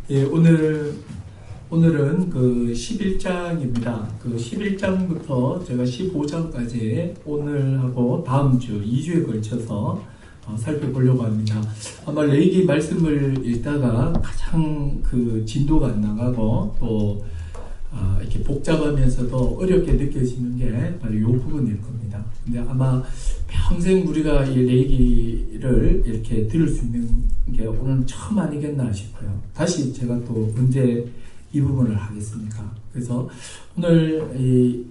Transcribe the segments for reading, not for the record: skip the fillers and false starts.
예, 오늘은 그 11장입니다. 그 11장부터 제가 15장까지 오늘하고 다음 주 2주에 걸쳐서 살펴보려고 합니다. 아마 레위기 말씀을 읽다가 가장 그 진도가 안 나가고 또 이렇게 복잡하면서도 어렵게 느껴지는 게 바로 이 부분일 겁니다. 근데 아마 평생 우리가 이 레위기를 이렇게 들을 수 있는 게 오늘 처음 아니겠나 싶어요. 다시 제가 또 언제 이 부분을 하겠습니까? 그래서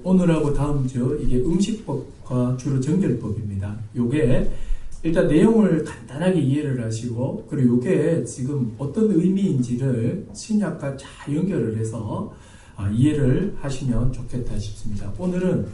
오늘하고 다음 주 이게 음식법과 주로 정결법입니다. 요게 일단 내용을 간단하게 이해를 하시고, 그리고 요게 지금 어떤 의미인지를 신약과 잘 연결을 해서 이해를 하시면 좋겠다 싶습니다. 오늘은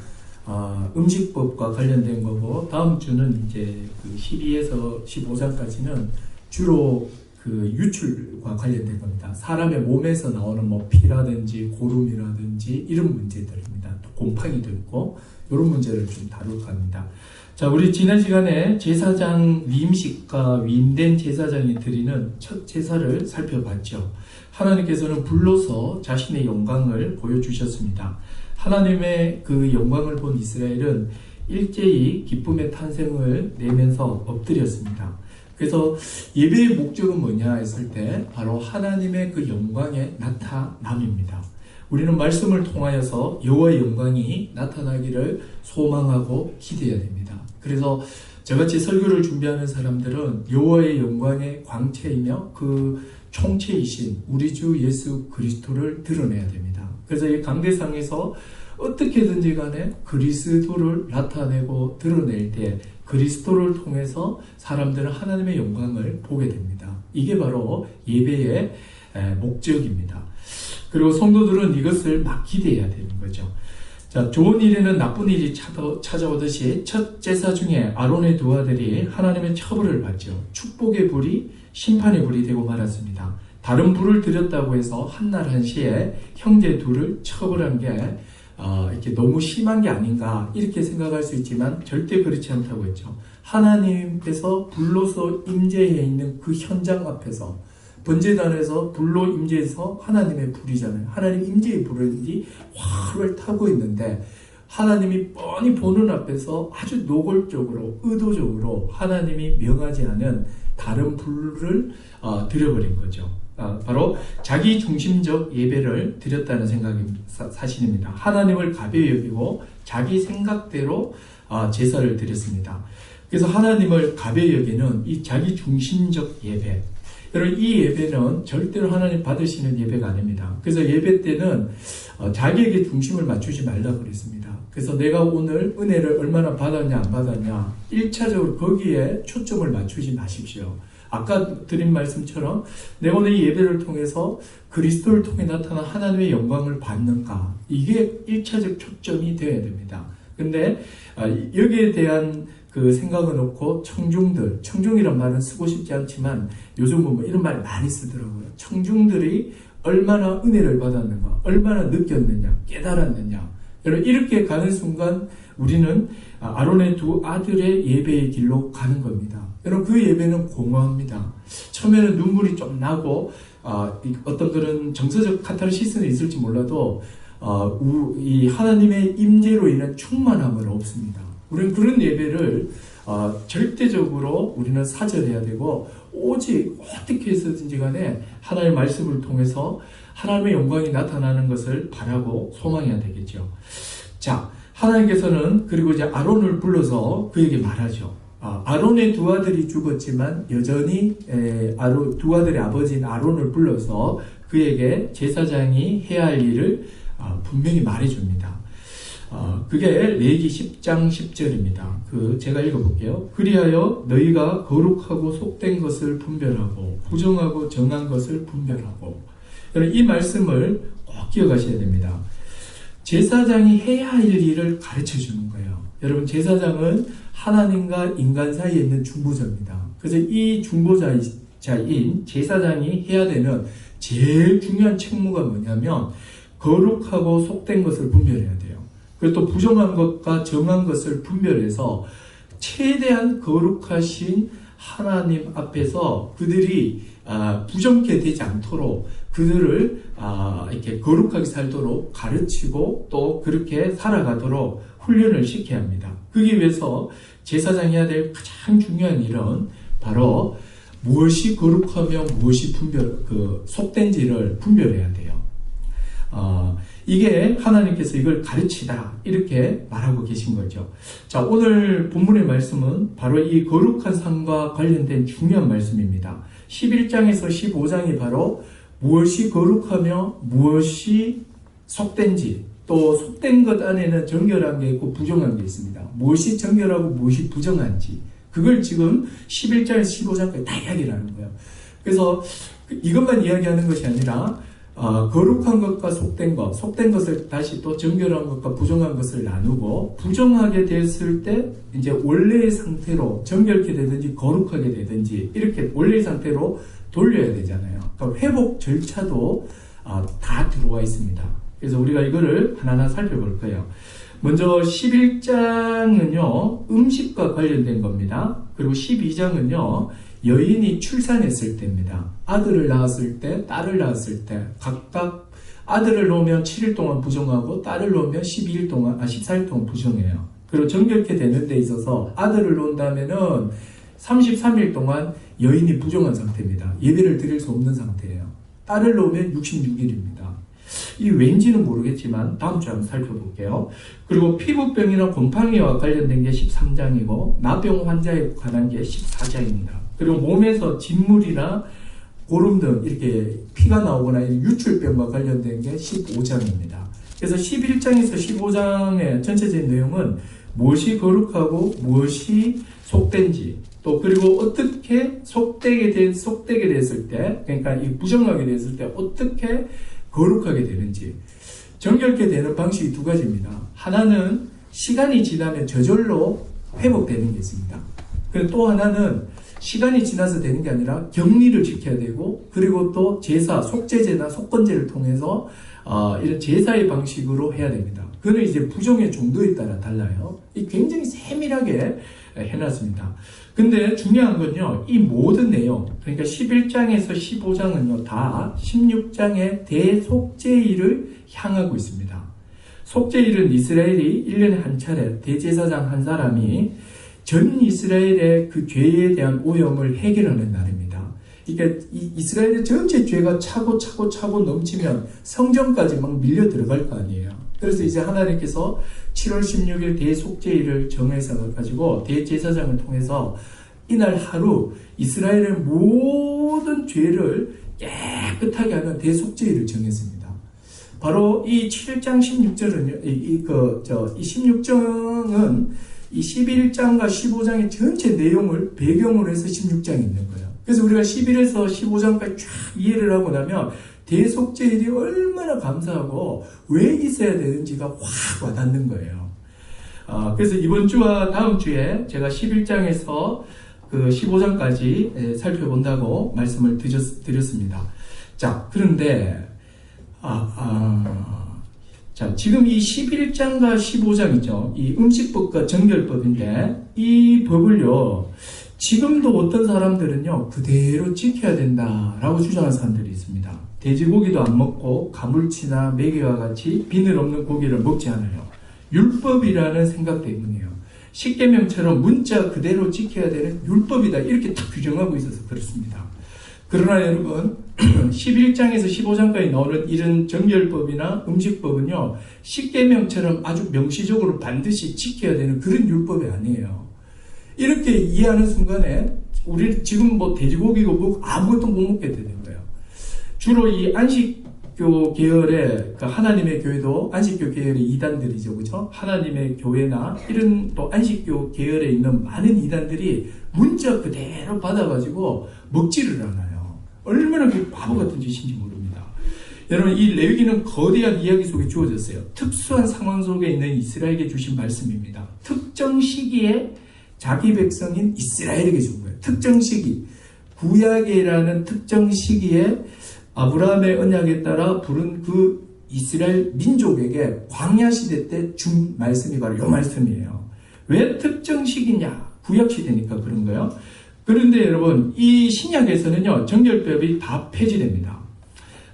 음식법과 관련된 거고, 다음 주는 이제 그 12에서 15장까지는 주로 그 유출과 관련된 겁니다. 사람의 몸에서 나오는 뭐 피라든지 고름이라든지 이런 문제들입니다. 또 곰팡이도 있고 이런 문제를 좀 다룰까 합니다. 자, 우리 지난 시간에 제사장 위임식과 위임된 제사장이 드리는 첫 제사를 살펴봤죠. 하나님께서는 불로서 자신의 영광을 보여주셨습니다. 하나님의 그 영광을 본 이스라엘은 일제히 기쁨의 탄생을 내면서 엎드렸습니다. 그래서 예배의 목적은 뭐냐 했을 때 바로 하나님의 그 영광의 나타남입니다. 우리는 말씀을 통하여서 여호와의 영광이 나타나기를 소망하고 기대해야 됩니다. 그래서 저같이 설교를 준비하는 사람들은 여호와의 영광의 광채이며 그 총체이신 우리 주 예수 그리스도를 드러내야 됩니다. 그래서 이 강대상에서 어떻게든지 간에 그리스도를 나타내고 드러낼 때 그리스도를 통해서 사람들은 하나님의 영광을 보게 됩니다. 이게 바로 예배의 목적입니다. 그리고 성도들은 이것을 막 기대해야 되는 거죠. 자, 좋은 일에는 나쁜 일이 찾아오듯이 첫 제사 중에 아론의 두 아들이 하나님의 처벌을 받죠. 축복의 불이 심판의 불이 되고 말았습니다. 다른 불을 들였다고 해서 한날 한시에 형제 둘을 처벌한 게 이렇게 너무 심한 게 아닌가 이렇게 생각할 수 있지만 절대 그렇지 않다고 했죠. 하나님께서 불로서 임재해 있는 그 현장 앞에서 번제단에서 불로 임재해서 하나님의 불이잖아요. 하나님 임재의 불이 활을 타고 있는데 하나님이 뻔히 보는 앞에서 아주 노골적으로 의도적으로 하나님이 명하지 않은 다른 불을 들여버린 거죠. 바로 자기 중심적 예배를 드렸다는 사실입니다. 하나님을 가벼이 여기고 자기 생각대로 제사를 드렸습니다. 그래서 하나님을 가벼이 여기는 이 자기 중심적 예배, 여러분 이 예배는 절대로 하나님 받으시는 예배가 아닙니다. 그래서 예배 때는 자기에게 중심을 맞추지 말라고 그랬습니다. 그래서 내가 오늘 은혜를 얼마나 받았냐 안 받았냐 1차적으로 거기에 초점을 맞추지 마십시오. 아까 드린 말씀처럼 내가 오늘 이 예배를 통해서 그리스도를 통해 나타난 하나님의 영광을 받는가, 이게 1차적 초점이 되어야 됩니다. 근데 여기에 대한 그 생각은 없고 청중이란 말은 쓰고 싶지 않지만 요즘 보면 이런 말 많이 쓰더라고요. 청중들이 얼마나 은혜를 받았는가, 얼마나 느꼈느냐, 깨달았느냐. 여러분 이렇게 가는 순간 우리는 아론의 두 아들의 예배의 길로 가는 겁니다. 여러분 그 예배는 공허합니다. 처음에는 눈물이 좀 나고 어떤 그런 정서적 카타르시스는 있을지 몰라도 이 하나님의 임재로 인한 충만함은 없습니다. 우리는 그런 예배를 절대적으로 우리는 사절해야 되고 오직 어떻게 해서든지 간에 하나님의 말씀을 통해서 하나님의 영광이 나타나는 것을 바라고 소망해야 되겠죠. 자, 하나님께서는 그리고 이제 아론을 불러서 그에게 말하죠. 아론의 두 아들이 죽었지만 여전히 두 아들의 아버지인 아론을 불러서 그에게 제사장이 해야 할 일을 분명히 말해줍니다. 그게 레위기 10장 10절입니다. 제가 읽어볼게요. 그리하여 너희가 거룩하고 속된 것을 분별하고 부정하고 정한 것을 분별하고. 여러분 이 말씀을 꼭 기억하셔야 됩니다. 제사장이 해야 할 일을 가르쳐 주는 거예요. 여러분 제사장은 하나님과 인간 사이에 있는 중보자입니다. 그래서 이 중보자인 제사장이 해야 되는 제일 중요한 책무가 뭐냐면 거룩하고 속된 것을 분별해야 돼요. 그리고 또 부정한 것과 정한 것을 분별해서 최대한 거룩하신 하나님 앞에서 그들이 부정케 되지 않도록 그들을 이렇게 거룩하게 살도록 가르치고 또 그렇게 살아가도록 훈련을 시켜야 합니다. 그러기 위해서 제사장이 해야 될 가장 중요한 일은 바로 무엇이 거룩하며 무엇이 속된지를 분별해야 돼요. 이게 하나님께서 이걸 가르치다 이렇게 말하고 계신 거죠. 자, 오늘 본문의 말씀은 바로 이 거룩한 삶과 관련된 중요한 말씀입니다. 11장에서 15장이 바로 무엇이 거룩하며 무엇이 속된지, 또 속된 것 안에는 정결한 게 있고 부정한 게 있습니다. 무엇이 정결하고 무엇이 부정한지 그걸 지금 11장에서 15장까지 다 이야기를 하는 거예요. 그래서 이것만 이야기하는 것이 아니라 거룩한 것과 속된 것, 속된 것을 다시 또 정결한 것과 부정한 것을 나누고, 부정하게 됐을 때 이제 원래의 상태로 정결케 되든지 거룩하게 되든지 이렇게 원래의 상태로 돌려야 되잖아요. 그러니까 회복 절차도 다 들어와 있습니다. 그래서 우리가 이거를 하나하나 살펴볼 거예요. 먼저 11장은요 음식과 관련된 겁니다. 그리고 12장은요 여인이 출산했을 때입니다. 아들을 낳았을 때, 딸을 낳았을 때 각각 아들을 놓으면 7일 동안 부정하고 딸을 놓으면 14일 동안 부정해요. 그리고 정결케 되는 데 있어서 아들을 놓는다면은 33일 동안 여인이 부정한 상태입니다. 예배를 드릴 수 없는 상태예요. 딸을 놓으면 66일입니다. 이 왠지는 모르겠지만 다음 주에 한번 살펴볼게요. 그리고 피부병이나 곰팡이와 관련된 게 13장이고 나병 환자에 관한 게 14장입니다. 그리고 몸에서 진물이나 고름 등 이렇게 피가 나오거나 유출병과 관련된 게 15장입니다. 그래서 11장에서 15장의 전체적인 내용은 무엇이 거룩하고 무엇이 속된지, 또 그리고 어떻게 속되게 됐을 때, 그러니까 이 부정하게 됐을 때 어떻게 거룩하게 되는지, 정결케 되는 방식이 두 가지입니다. 하나는 시간이 지나면 저절로 회복되는 게 있습니다. 그리고 또 하나는 시간이 지나서 되는 게 아니라 격리를 지켜야 되고, 그리고 또 제사, 속죄제나 속건제를 통해서 이런 제사의 방식으로 해야 됩니다. 그는 이제 부정의 정도에 따라 달라요. 이 굉장히 세밀하게 해놨습니다. 근데 중요한 건요, 이 모든 내용, 그러니까 11장에서 15장은요, 다 16장의 대속죄일을 향하고 있습니다. 속죄일은 이스라엘이 1년에 한 차례 대제사장 한 사람이 전 이스라엘의 그 죄에 대한 오염을 해결하는 날입니다. 그러니까 이스라엘의 전체 죄가 차고 넘치면 성전까지 막 밀려 들어갈 거 아니에요. 그래서 이제 하나님께서 7월 16일 대속죄일을 정해서 가지고 대제사장을 통해서 이날 하루 이스라엘의 모든 죄를 깨끗하게 하는 대속죄일을 정했습니다. 바로 이 7장 16절은요, 이 16장은 이 11장과 15장의 전체 내용을 배경으로 해서 16장이 있는 거예요. 그래서 우리가 11에서 15장까지 쫙 이해를 하고 나면 대속죄일이 얼마나 감사하고 왜 있어야 되는지가 확 와닿는 거예요. 그래서 이번 주와 다음 주에 제가 11장에서 그 15장까지 살펴본다고 말씀을 드렸습니다. 자, 그런데 자, 지금 이 11장과 15장이죠. 이 음식법과 정결법인데 이 법을요, 지금도 어떤 사람들은요, 그대로 지켜야 된다라고 주장하는 사람들이 있습니다. 돼지고기도 안 먹고 가물치나 메기와 같이 비늘 없는 고기를 먹지 않아요. 율법이라는 생각 때문이에요. 십계명처럼 문자 그대로 지켜야 되는 율법이다, 이렇게 딱 규정하고 있어서 그렇습니다. 그러나 여러분, 11장에서 15장까지 나오는 이런 정결법이나 음식법은요, 십계명처럼 아주 명시적으로 반드시 지켜야 되는 그런 율법이 아니에요. 이렇게 이해하는 순간에 우리는 지금 뭐 돼지고기고 뭐 아무것도 못 먹게 되는 거예요. 주로 이 안식교 계열의, 그 하나님의 교회도 안식교 계열의 이단들이죠, 그죠? 하나님의 교회나 이런 또 안식교 계열에 있는 많은 이단들이 문자 그대로 받아가지고 먹지를 않아요. 얼마나 그 바보 같은 짓인지 모릅니다. 여러분, 이 레위기는 거대한 이야기 속에 주어졌어요. 특수한 상황 속에 있는 이스라엘에게 주신 말씀입니다. 특정 시기에 자기 백성인 이스라엘에게 준 거예요. 특정 시기, 구약이라는 특정 시기에 아브라함의 언약에 따라 부른 그 이스라엘 민족에게 광야 시대 때 준 말씀이 바로 이 말씀이에요. 왜 특정 시기냐? 구약 시대니까 그런 거예요. 그런데 여러분, 이 신약에서는요, 정결법이 다 폐지됩니다.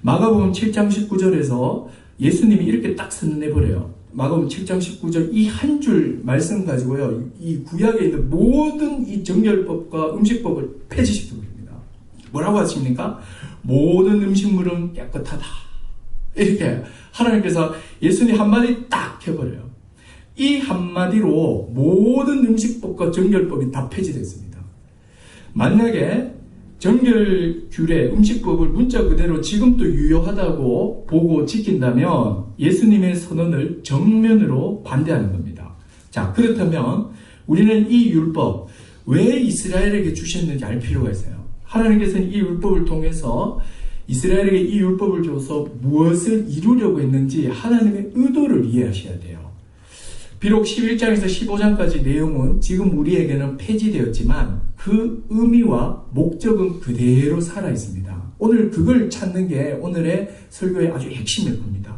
마가복음 7장 19절에서 예수님이 이렇게 딱 선언해버려요. 마가복음 7장 19절 이 한 줄 말씀 가지고요, 이 구약에 있는 모든 이 정결법과 음식법을 폐지시켜버립니다. 뭐라고 하십니까? 모든 음식물은 깨끗하다. 이렇게 하나님께서 예수님 한마디 딱 해버려요. 이 한마디로 모든 음식법과 정결법이 다 폐지됐습니다. 만약에 정결규례 음식법을 문자 그대로 지금도 유효하다고 보고 지킨다면 예수님의 선언을 정면으로 반대하는 겁니다. 자, 그렇다면 우리는 이 율법 왜 이스라엘에게 주셨는지 알 필요가 있어요. 하나님께서는 이 율법을 통해서 이스라엘에게 이 율법을 줘서 무엇을 이루려고 했는지 하나님의 의도를 이해하셔야 돼요. 비록 11장에서 15장까지 내용은 지금 우리에게는 폐지되었지만 그 의미와 목적은 그대로 살아있습니다. 오늘 그걸 찾는 게 오늘의 설교의 아주 핵심일 겁니다.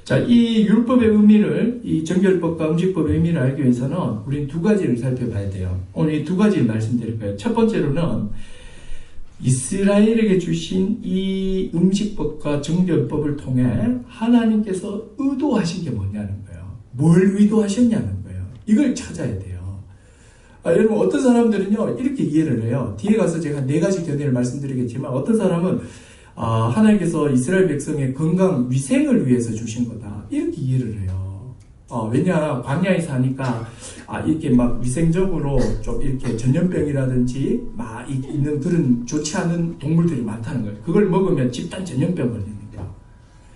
자, 이 율법의 의미를, 이 정결법과 음식법의 의미를 알기 위해서는 우리는 두 가지를 살펴봐야 돼요. 오늘 이 두 가지를 말씀드릴 거예요. 첫 번째로는 이스라엘에게 주신 이 음식법과 정결법을 통해 하나님께서 의도하신 게 뭐냐는 거예요. 뭘 의도하셨냐는 거예요. 이걸 찾아야 돼요. 여러분, 어떤 사람들은요, 이렇게 이해를 해요. 뒤에 가서 제가 네 가지 견해를 말씀드리겠지만, 어떤 사람은, 하나님께서 이스라엘 백성의 건강, 위생을 위해서 주신 거다. 이렇게 이해를 해요. 왜냐, 광야에 사니까, 이렇게 막 위생적으로 좀 이렇게 전염병이라든지, 막 있는 그런 좋지 않은 동물들이 많다는 거예요. 그걸 먹으면 집단 전염병 걸립니다.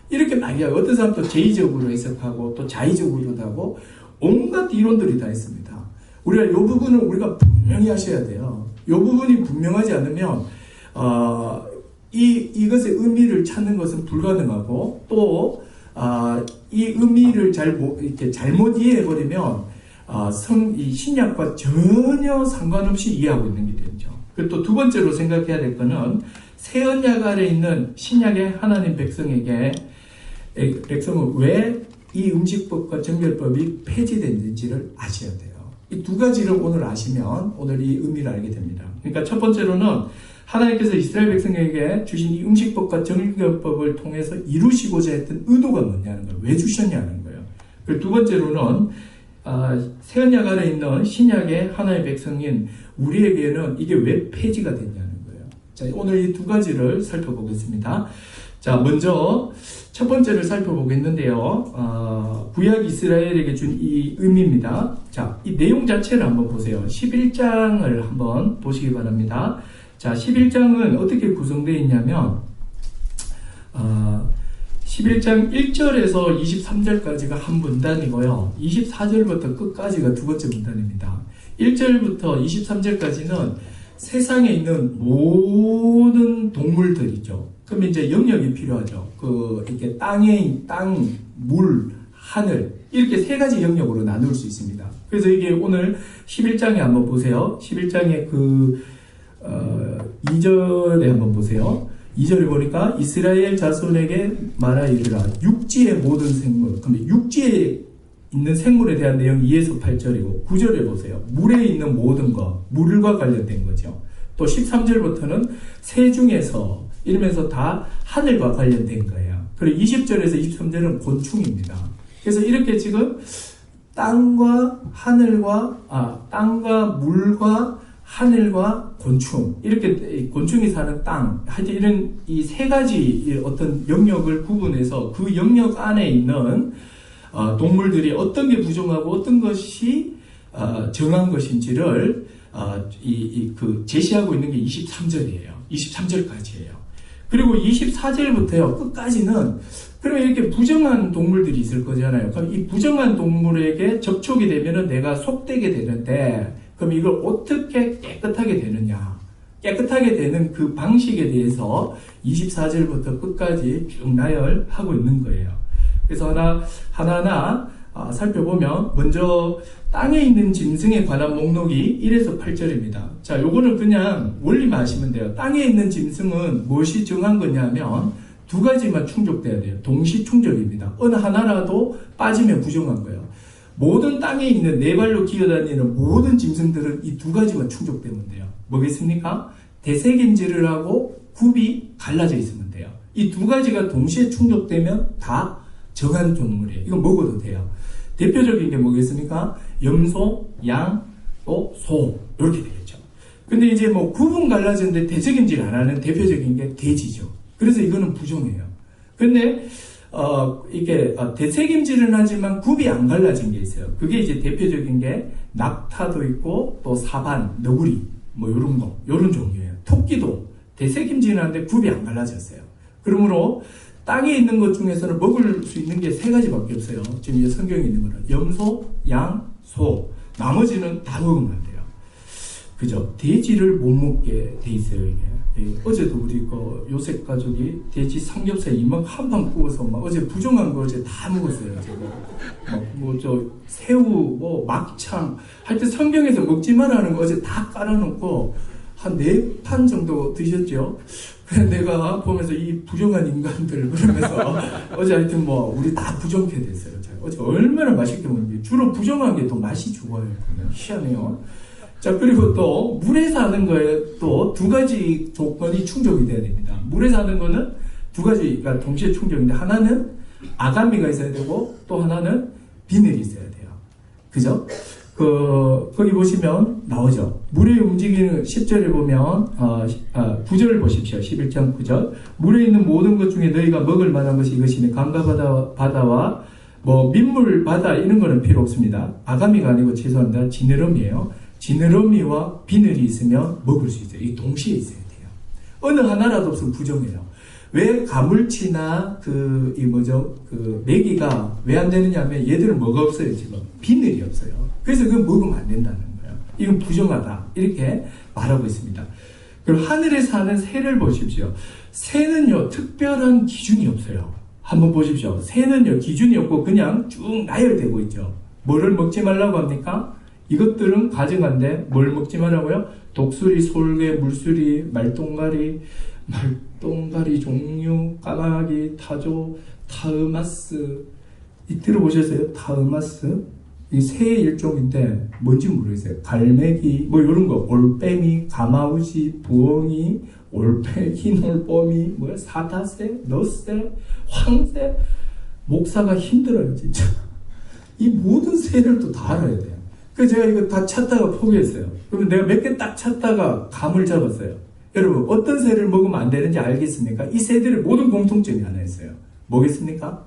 이렇게 막 이야기하고, 어떤 사람은 또 제의적으로 해석하고, 또 자의적으로도 하고, 온갖 이론들이 다 있습니다. 우리가 이 부분을 우리가 분명히 하셔야 돼요. 이 부분이 분명하지 않으면, 이것의 의미를 찾는 것은 불가능하고, 또, 이 의미를 이렇게 잘못 이해해버리면, 이 신약과 전혀 상관없이 이해하고 있는 게 되죠. 그리고 또 두 번째로 생각해야 될 거는, 새 언약 아래 있는 신약의 하나님 백성은 왜 이 음식법과 정결법이 폐지됐는지를 아셔야 돼요. 이 두 가지를 오늘 아시면 오늘 이 의미를 알게 됩니다. 그러니까 첫 번째로는 하나님께서 이스라엘 백성에게 주신 이 음식법과 정결법을 통해서 이루시고자 했던 의도가 뭐냐는 거예요. 왜 주셨냐는 거예요. 그리고 두 번째로는 새 언약 아래 있는 신약의 하나님의 백성인 우리에게는 이게 왜 폐지가 됐냐는 거예요. 자, 오늘 이 두 가지를 살펴보겠습니다. 자, 먼저 첫 번째를 살펴보겠는데요. 구약 이스라엘에게 준 이 의미입니다. 자, 이 내용 자체를 한번 보세요. 11장을 한번 보시기 바랍니다. 자, 11장은 어떻게 구성되어 있냐면 11장 1절에서 23절까지가 한 문단이고요. 24절부터 끝까지가 두 번째 문단입니다. 1절부터 23절까지는 세상에 있는 모든 동물들이죠. 그럼 이제 영역이 필요하죠. 이렇게 땅, 물, 하늘, 이렇게 세 가지 영역으로 나눌 수 있습니다. 그래서 이게 오늘 11장에 한번 보세요. 11장에 2절에 한번 보세요. 2절에 보니까 이스라엘 자손에게 말하이르라. 육지의 모든 생물. 그럼 육지에 있는 생물에 대한 내용 2에서 8절이고 9절에 보세요. 물에 있는 모든 것, 물과 관련된 거죠. 또 13절부터는 새 중에서 이러면서 다 하늘과 관련된 거예요. 그리고 20절에서 23절은 곤충입니다. 그래서 이렇게 지금 땅과 물과 하늘과 곤충, 이렇게 곤충이 사는 땅, 하여튼 이런 이 세 가지 어떤 영역을 구분해서 그 영역 안에 있는 동물들이 어떤 게 부정하고 어떤 것이 정한 것인지를 제시하고 있는 게 23절이에요. 23절까지예요. 그리고 24절부터요, 끝까지는, 그러면 이렇게 부정한 동물들이 있을 거잖아요. 그럼 이 부정한 동물에게 접촉이 되면은 내가 속되게 되는데, 그럼 이걸 어떻게 깨끗하게 되느냐. 깨끗하게 되는 그 방식에 대해서 24절부터 끝까지 쭉 나열하고 있는 거예요. 그래서 하나하나 살펴보면, 먼저 땅에 있는 짐승에 관한 목록이 1에서 8절입니다. 자, 요거는 그냥 원리만 하시면 돼요. 땅에 있는 짐승은 무엇이 정한 거냐면 두 가지만 충족돼야 돼요. 동시 충족입니다. 어느 하나라도 빠지면 부정한 거예요. 모든 땅에 있는 네 발로 기어다니는 모든 짐승들은 이 두 가지만 충족되면 돼요. 뭐겠습니까? 대세김질을 하고 굽이 갈라져 있으면 돼요. 이 두 가지가 동시에 충족되면 다 정한 동물이에요. 이거 먹어도 돼요. 대표적인 게 뭐겠습니까? 염소, 양, 또 소 이렇게 되겠죠. 근데 이제 뭐 굽은 갈라졌는데 대세김질 안 하는 대표적인 게 돼지죠. 그래서 이거는 부정해요. 근데 이게 대세김질은 하지만 굽이 안 갈라진 게 있어요. 그게 이제 대표적인 게 낙타도 있고 또 사반, 너구리 뭐 요런 거, 요런 종류예요. 토끼도 대세김질은 하는데 굽이 안 갈라졌어요. 그러므로 땅에 있는 것 중에서는 먹을 수 있는 게 세 가지밖에 없어요. 지금 이 성경에 있는 거는 염소, 양, 소. 나머지는 다 먹으면 안 돼요. 그죠? 돼지를 못 먹게 돼 있어요, 이게. 예, 어제도 우리 요셉 가족이 돼지 삼겹살 이만 한 방 구워서 막 어제 부정한 거 어제 다 먹었어요, 제가. 새우, 막창. 하여튼 성경에서 먹지 말라는 거 어제 다 깔아놓고 한 4판 정도 드셨죠? 그래서 내가 보면서 이 부정한 인간들 그러면서 어제 하여튼 우리 다 부정케 됐어요. 어제 얼마나 맛있게 먹는지. 주로 부정한 게 더 맛이 좋아요. 희한해요. 자, 그리고 또 물에 사는 거에 또 두 가지 조건이 충족이 돼야 됩니다. 물에 사는 거는 두 가지가 동시에 충족인데 하나는 아가미가 있어야 되고 또 하나는 비늘이 있어야 돼요. 그죠? 거기 보시면 나오죠. 물에 움직이는 10절에 보면 9절을 보십시오. 11장 9절. 물에 있는 모든 것 중에 너희가 먹을 만한 것이 이것이니 강과 바다와 민물 바다 이런 거는 필요 없습니다. 아가미가 아니고 죄송합니다. 지느러미예요. 지느러미와 비늘이 있으면 먹을 수 있어요. 이 동시에 있어야 돼요. 어느 하나라도 없으면 부정해요. 왜 가물치나 메기가 왜 안 되느냐면 얘들은 뭐가 없어요, 지금. 비늘이 없어요. 그래서 그건 먹으면 안 된다는 거예요. 이건 부정하다. 이렇게 말하고 있습니다. 그리고 하늘에 사는 새를 보십시오. 새는요, 특별한 기준이 없어요. 한번 보십시오. 새는요, 기준이 없고 그냥 쭉 나열되고 있죠. 뭐를 먹지 말라고 합니까? 이것들은 가증한데 뭘 먹지 말라고요? 독수리, 솔개, 물수리, 말똥가리 종류, 까마귀, 타조, 타으마스. 들어보셨어요? 타으마스? 이 새의 일종인데 뭔지 모르겠어요. 갈매기, 이런 거, 올빼미, 가마우시, 부엉이, 올빼, 흰올빼미, 사다새, 너새, 황새. 목사가 힘들어요, 진짜. 이 모든 새를 또 다 알아야 돼요. 그래서 제가 이거 다 찾다가 포기했어요. 그러면 내가 몇 개 딱 찾다가 감을 잡았어요. 여러분, 어떤 새를 먹으면 안 되는지 알겠습니까? 이 새들의 모든 공통점이 하나 있어요. 뭐겠습니까?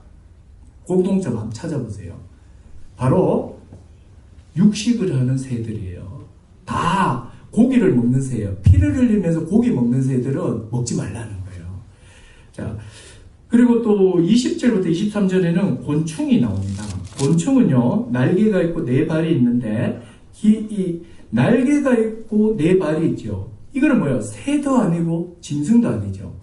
공통점 한번 찾아보세요. 바로 육식을 하는 새들이에요. 다 고기를 먹는 새예요. 피를 흘리면서 고기 먹는 새들은 먹지 말라는 거예요. 자, 그리고 또 20절부터 23절에는 곤충이 나옵니다. 곤충은요, 날개가 있고 4발이 있는데 이 날개가 있고 4발이 있죠. 이거는 뭐예요? 새도 아니고 짐승도 아니죠.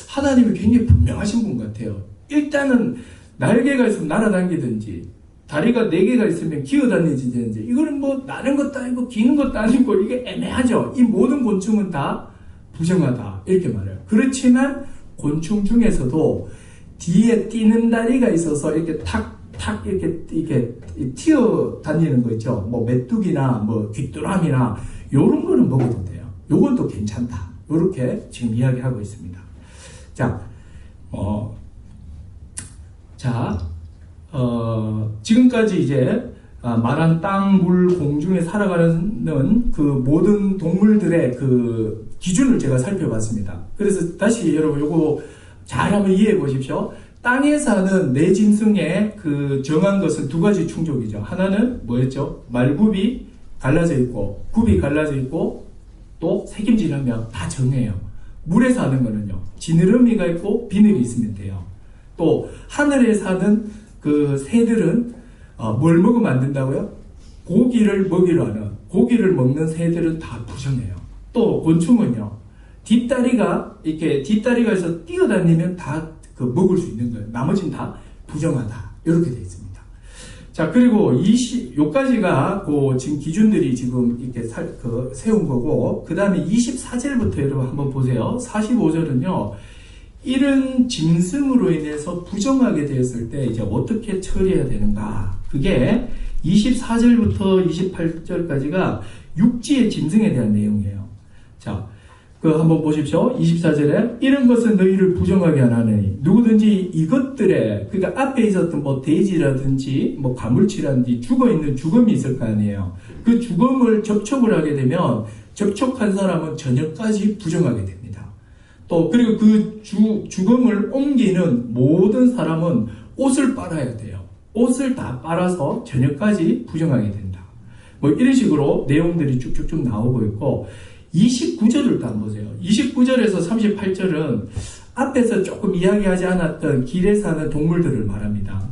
하나님이 굉장히 분명하신 분 같아요. 일단은 날개가 있으면 날아다니든지 다리가 4개가 있으면 기어다니든지 이거는 나는 것도 아니고 기는 것도 아니고 이게 애매하죠. 이 모든 곤충은 다 부정하다 이렇게 말해요. 그렇지만 곤충 중에서도 뒤에 뛰는 다리가 있어서 이렇게 탁 이렇게 튀어 다니는 거 있죠. 메뚜기나 귀뚜라미나 요런 거는 먹어도 돼요. 요건 또 괜찮다. 요렇게 지금 이야기하고 있습니다. 지금까지 이제 말한 땅, 물, 공중에 살아가는 그 모든 동물들의 그 기준을 제가 살펴봤습니다. 그래서 다시 여러분 요거 잘 한번 이해해 보십시오. 땅에 사는 네 짐승의 그 정한 것은 두 가지 충족이죠. 하나는 뭐였죠? 말굽이 갈라져 있고 굽이 갈라져 있고 또 새김질하면 다 정해요. 물에 사는 거는요, 지느러미가 있고 비늘이 있으면 돼요. 또 하늘에 사는 그 새들은 뭘 먹으면 안 된다고요? 고기를 먹이로 하는, 고기를 먹는 새들은 다 부정해요. 또 곤충은요, 뒷다리가 해서 뛰어다니면 다 먹을 수 있는 거예요. 나머지는 다 부정하다. 이렇게 되어 있습니다. 자, 그리고 요까지가 지금 기준들이 지금 이렇게 세운 거고, 그 다음에 24절부터 여러분 한번 보세요. 45절은요, 이런 짐승으로 인해서 부정하게 되었을 때 이제 어떻게 처리해야 되는가. 그게 24절부터 28절까지가 육지의 짐승에 대한 내용이에요. 자, 그 한번 보십시오. 24절에 이런 것은 너희를 부정하게 하나니 누구든지 이것들에, 그러니까 앞에 있었던 뭐 돼지라든지 뭐 가물치라든지 죽어있는 죽음이 있을 거 아니에요. 그 죽음을 접촉을 하게 되면 접촉한 사람은 저녁까지 부정하게 됩니다. 또 그리고 그 죽음을 옮기는 모든 사람은 옷을 빨아야 돼요. 옷을 다 빨아서 저녁까지 부정하게 된다. 뭐 이런 식으로 내용들이 쭉쭉쭉 나오고 있고, 29절을 또 한번 보세요. 29절에서 38절은 앞에서 조금 이야기하지 않았던 길에 사는 동물들을 말합니다.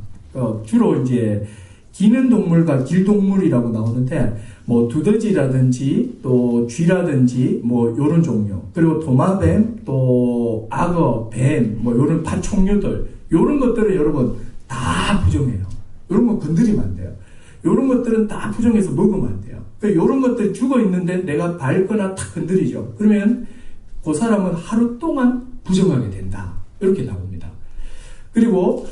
주로 이제 기는 동물과 길동물이라고 나오는데, 뭐 두더지라든지 또 쥐라든지 뭐 요런 종류, 그리고 도마뱀, 또 악어, 뱀, 뭐 요런 파충류들, 요런 것들은 여러분 다 부정해요. 요런 거 건드리면 안 돼요. 요런 것들은 다 부정해서 먹으면 안 돼요. 요런 것들이 죽어 있는데 내가 밟거나 탁 건드리죠. 그러면 그 사람은 하루 동안 부정하게 된다. 이렇게 나옵니다. 그리고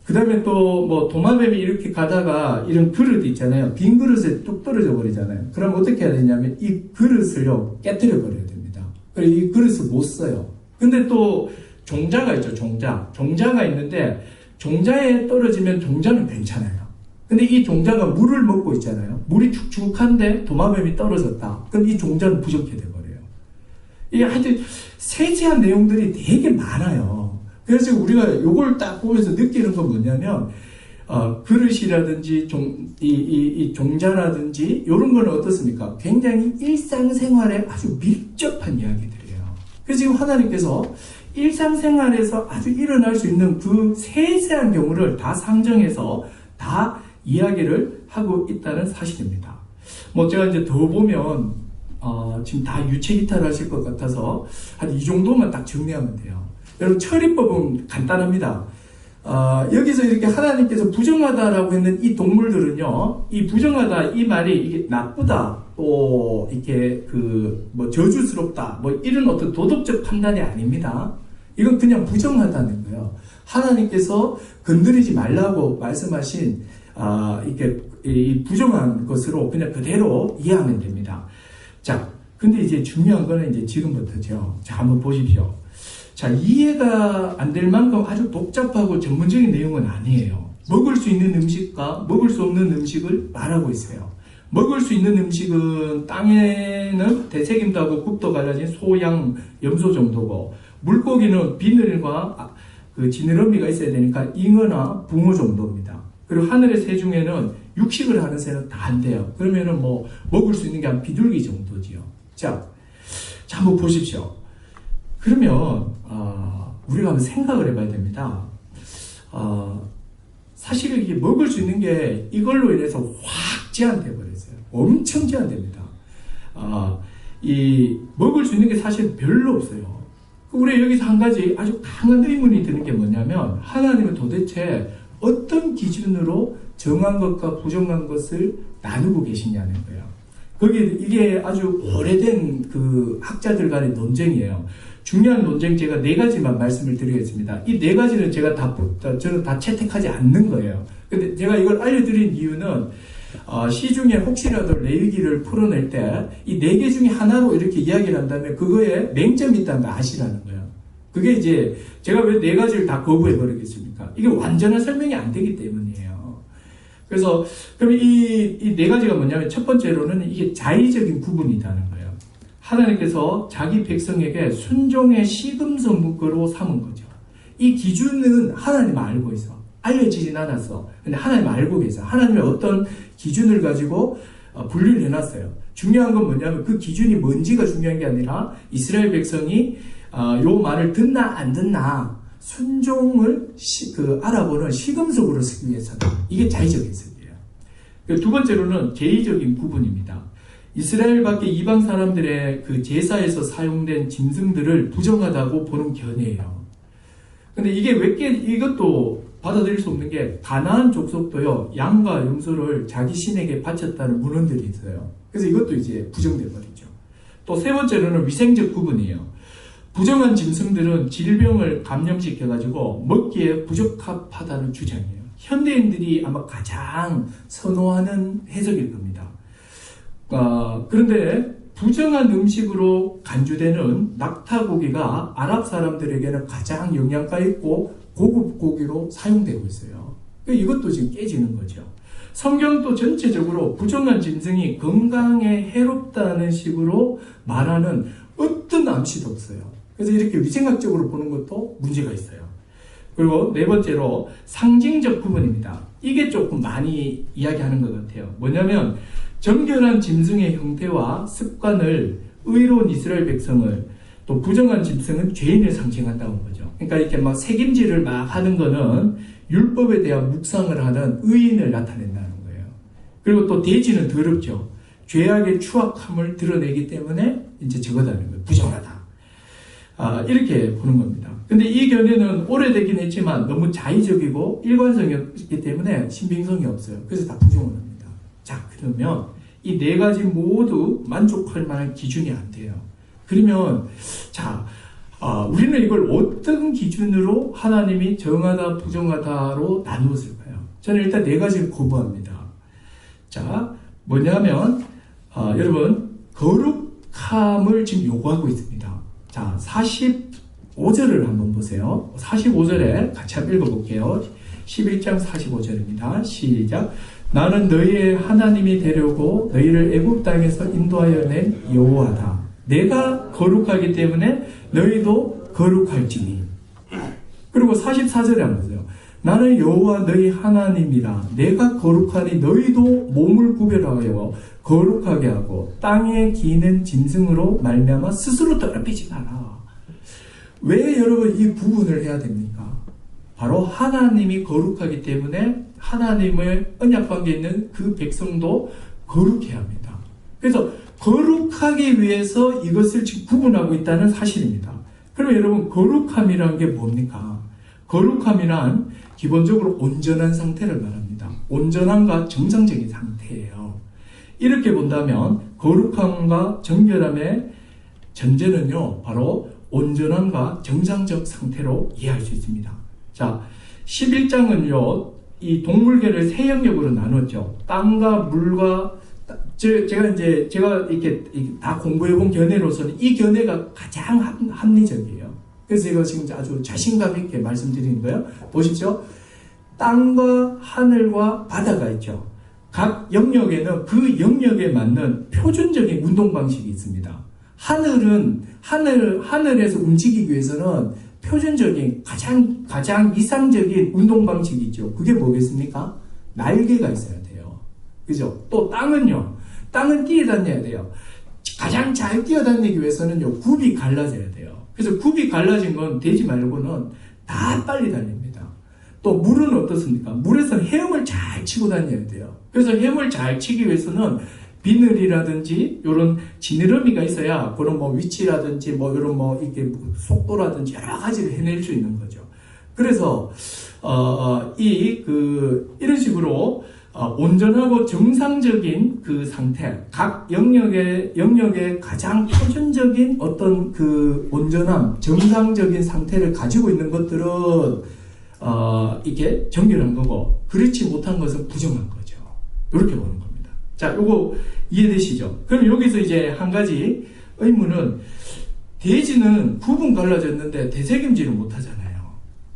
그 다음에 또 뭐 도마뱀이 이렇게 가다가 이런 그릇 있잖아요. 빈 그릇에 뚝 떨어져 버리잖아요. 그럼 어떻게 해야 되냐면 이 그릇을요 깨뜨려 버려야 됩니다. 그래서 이 그릇을 못 써요. 근데 또 종자가 있죠. 종자가 있는데 종자에 떨어지면 종자는 괜찮아요. 근데 이 종자가 물을 먹고 있잖아요. 물이 축축한데 도마뱀이 떨어졌다. 그럼 이 종자는 부족해 돼버려요. 이게 하여튼 세세한 내용들이 되게 많아요. 그래서 우리가 요걸 딱 보면서 느끼는 건 뭐냐면, 그릇이라든지 이 종자라든지 요런 거는 어떻습니까? 굉장히 일상생활에 아주 밀접한 이야기들이에요. 그래서 지금 하나님께서 일상생활에서 아주 일어날 수 있는 그 세세한 경우를 다 상정해서 다 이야기를 하고 있다는 사실입니다. 뭐 제가 이제 더 보면 지금 다 유체이탈 하실 것 같아서 한 이 정도만 딱 정리하면 돼요. 여러분 처리법은 간단합니다. 여기서 이렇게 하나님께서 부정하다라고 했는 이 동물들은요, 이 부정하다 이 말이 이게 나쁘다, 또 이렇게 뭐 저주스럽다, 뭐 이런 어떤 도덕적 판단이 아닙니다. 이건 그냥 부정하다는 거예요. 하나님께서 건드리지 말라고 말씀하신 이렇게 이 부정한 것으로 그냥 그대로 이해하면 됩니다. 자, 근데 이제 중요한 거는 이제 지금부터죠. 자, 한번 보십시오. 자, 이해가 안 될 만큼 아주 복잡하고 전문적인 내용은 아니에요. 먹을 수 있는 음식과 먹을 수 없는 음식을 말하고 있어요. 먹을 수 있는 음식은 땅에는 대책임도 하고 굽도 갈라진 소, 양, 염소 정도고, 물고기는 비늘과 그 지느러미가 있어야 되니까 잉어나 붕어 정도입니다. 그리고 하늘의 새 중에는 육식을 하는 새는 다 안 돼요. 그러면은 뭐 먹을 수 있는 게 한 비둘기 정도지요. 자, 한번 보십시오. 그러면 우리가 한번 생각을 해봐야 됩니다. 사실 이게 먹을 수 있는 게 이걸로 인해서 확 제한돼 버렸어요. 엄청 제한됩니다. 이 먹을 수 있는 게 사실 별로 없어요. 우리 여기서 한 가지 아주 강한 의문이 드는 게 뭐냐면, 하나님은 도대체 어떤 기준으로 정한 것과 부정한 것을 나누고 계시냐는 거예요. 이게 아주 오래된 그 학자들 간의 논쟁이에요. 중요한 논쟁 제가 4가지만 말씀을 드리겠습니다. 이 4가지는 저는 다 채택하지 않는 거예요. 근데 제가 이걸 알려드린 이유는, 시중에 혹시라도 레위기를 풀어낼 때 이 4개 중에 하나로 이렇게 이야기를 한다면 그거에 맹점이 있다는 걸 아시라는 거예요. 그게 이제 제가 왜 4가지를 다 거부해버리겠습니까? 이게 완전한 설명이 안 되기 때문이에요. 그래서 그럼 이 4가지가 뭐냐면, 첫 번째로는 이게 자의적인 구분이라는 거예요. 하나님께서 자기 백성에게 순종의 시금석 묶으로 삼은 거죠. 이 기준은 하나님 알고 있어. 알려지진 않았어. 근데 하나님 알고 계세요. 하나님이 어떤 기준을 가지고 분류를 해놨어요. 중요한 건 뭐냐면 그 기준이 뭔지가 중요한 게 아니라 이스라엘 백성이 요 말을 듣나 안 듣나 순종을 알아보는 시금석으로 쓰기 위해서다. 이게 자의적 해석이에요. 두 번째로는 개의적인 구분입니다. 이스라엘 밖의 이방 사람들의 그 제사에서 사용된 짐승들을 부정하다고 보는 견해예요. 근데 이게 이것도 받아들일 수 없는 게, 가나안 족속도요, 양과 염소를 자기 신에게 바쳤다는 문헌들이 있어요. 그래서 이것도 이제 부정돼 버리죠. 또 세 번째로는 위생적 구분이에요. 부정한 짐승들은 질병을 감염시켜가지고 먹기에 부적합하다는 주장이에요. 현대인들이 아마 가장 선호하는 해석일 겁니다. 그런데 부정한 음식으로 간주되는 낙타고기가 아랍 사람들에게는 가장 영양가 있고 고급 고기로 사용되고 있어요. 이것도 지금 깨지는 거죠. 성경도 전체적으로 부정한 짐승이 건강에 해롭다는 식으로 말하는 어떤 암시도 없어요. 그래서 이렇게 위생학적으로 보는 것도 문제가 있어요. 그리고 네 번째로 상징적 부분입니다. 이게 조금 많이 이야기하는 것 같아요. 뭐냐면 정결한 짐승의 형태와 습관을 의로운 이스라엘 백성을, 또 부정한 짐승은 죄인을 상징한다는 거죠. 그러니까 이렇게 막 색임질을 막 하는 거는 율법에 대한 묵상을 하는 의인을 나타낸다는 거예요. 그리고 또 돼지는 더럽죠. 죄악의 추악함을 드러내기 때문에 이제 저거다는 거예요. 부정하다. 이렇게 보는 겁니다. 근데 이 견해는 오래되긴 했지만 너무 자의적이고 일관성이 없기 때문에 신빙성이 없어요. 그래서 다 부정을 합니다. 자, 그러면 이 네 가지 모두 만족할 만한 기준이 안 돼요. 그러면 자, 우리는 이걸 어떤 기준으로 하나님이 정하다, 부정하다로 나누었을까요? 저는 일단 네 가지를 거부합니다. 자, 뭐냐면 여러분 거룩함을 지금 요구하고 있습니다. 자, 45절을 한번 보세요. 45절에 같이 한번 읽어볼게요. 11장 45절입니다. 시작. 나는 너희의 하나님이 되려고 너희를 애굽 땅에서 인도하여 낸 여호와다. 내가 거룩하기 때문에 너희도 거룩할지니. 그리고 44절에 한번 보세요. 나는 여호와 너희 하나님이라. 내가 거룩하니 너희도 몸을 구별하여 거룩하게 하고 땅에 기는 짐승으로 말미암아 스스로 더럽히지 마라. 왜 여러분 이 구분을 해야 됩니까? 바로 하나님이 거룩하기 때문에 하나님을 언약관계에 있는 그 백성도 거룩해야 합니다. 그래서 거룩하기 위해서 이것을 지금 구분하고 있다는 사실입니다. 그럼 여러분 거룩함이라는 게 뭡니까? 거룩함이란 기본적으로 온전한 상태를 말합니다. 온전함과 정상적인 상태예요. 이렇게 본다면 거룩함과 정결함의 전제는요, 바로 온전함과 정상적 상태로 이해할 수 있습니다. 자, 11장은요, 이 동물계를 세 영역으로 나눴죠. 땅과 물과, 제가 이렇게 다 공부해본 견해로서는 이 견해가 가장 합리적이에요. 그래서 제가 지금 아주 자신감 있게 말씀드리는 거예요. 보십시오. 땅과 하늘과 바다가 있죠. 각 영역에는 그 영역에 맞는 표준적인 운동 방식이 있습니다. 하늘에서 움직이기 위해서는 표준적인 가장 이상적인 운동 방식이 있죠. 그게 뭐겠습니까? 날개가 있어야 돼요. 그죠? 또 땅은요. 땅은 뛰어다녀야 돼요. 가장 잘 뛰어다니기 위해서는요. 굽이 갈라져야 돼요. 그래서 굽이 갈라진 건 돼지 말고는 다 빨리 달립니다. 또 물은 어떻습니까? 물에서는 헤엄을 잘 치고 다녀야 돼요. 그래서 헤엄을 잘 치기 위해서는 비늘이라든지 이런 지느러미가 있어야 그런 뭐 위치라든지 뭐 이런 뭐 이렇게 속도라든지 여러 가지를 해낼 수 있는 거죠. 그래서 이런 식으로 온전하고 정상적인 그 상태, 각 영역의 가장 표준적인 어떤 그 온전함, 정상적인 상태를 가지고 있는 것들은 이게 정결한 거고, 그렇지 못한 것은 부정한 거죠. 이렇게 보는 겁니다. 자, 요거 이해되시죠? 그럼 여기서 이제 한 가지 의문은, 돼지는 굽은 갈라졌는데 되새김질을 못 하잖아요.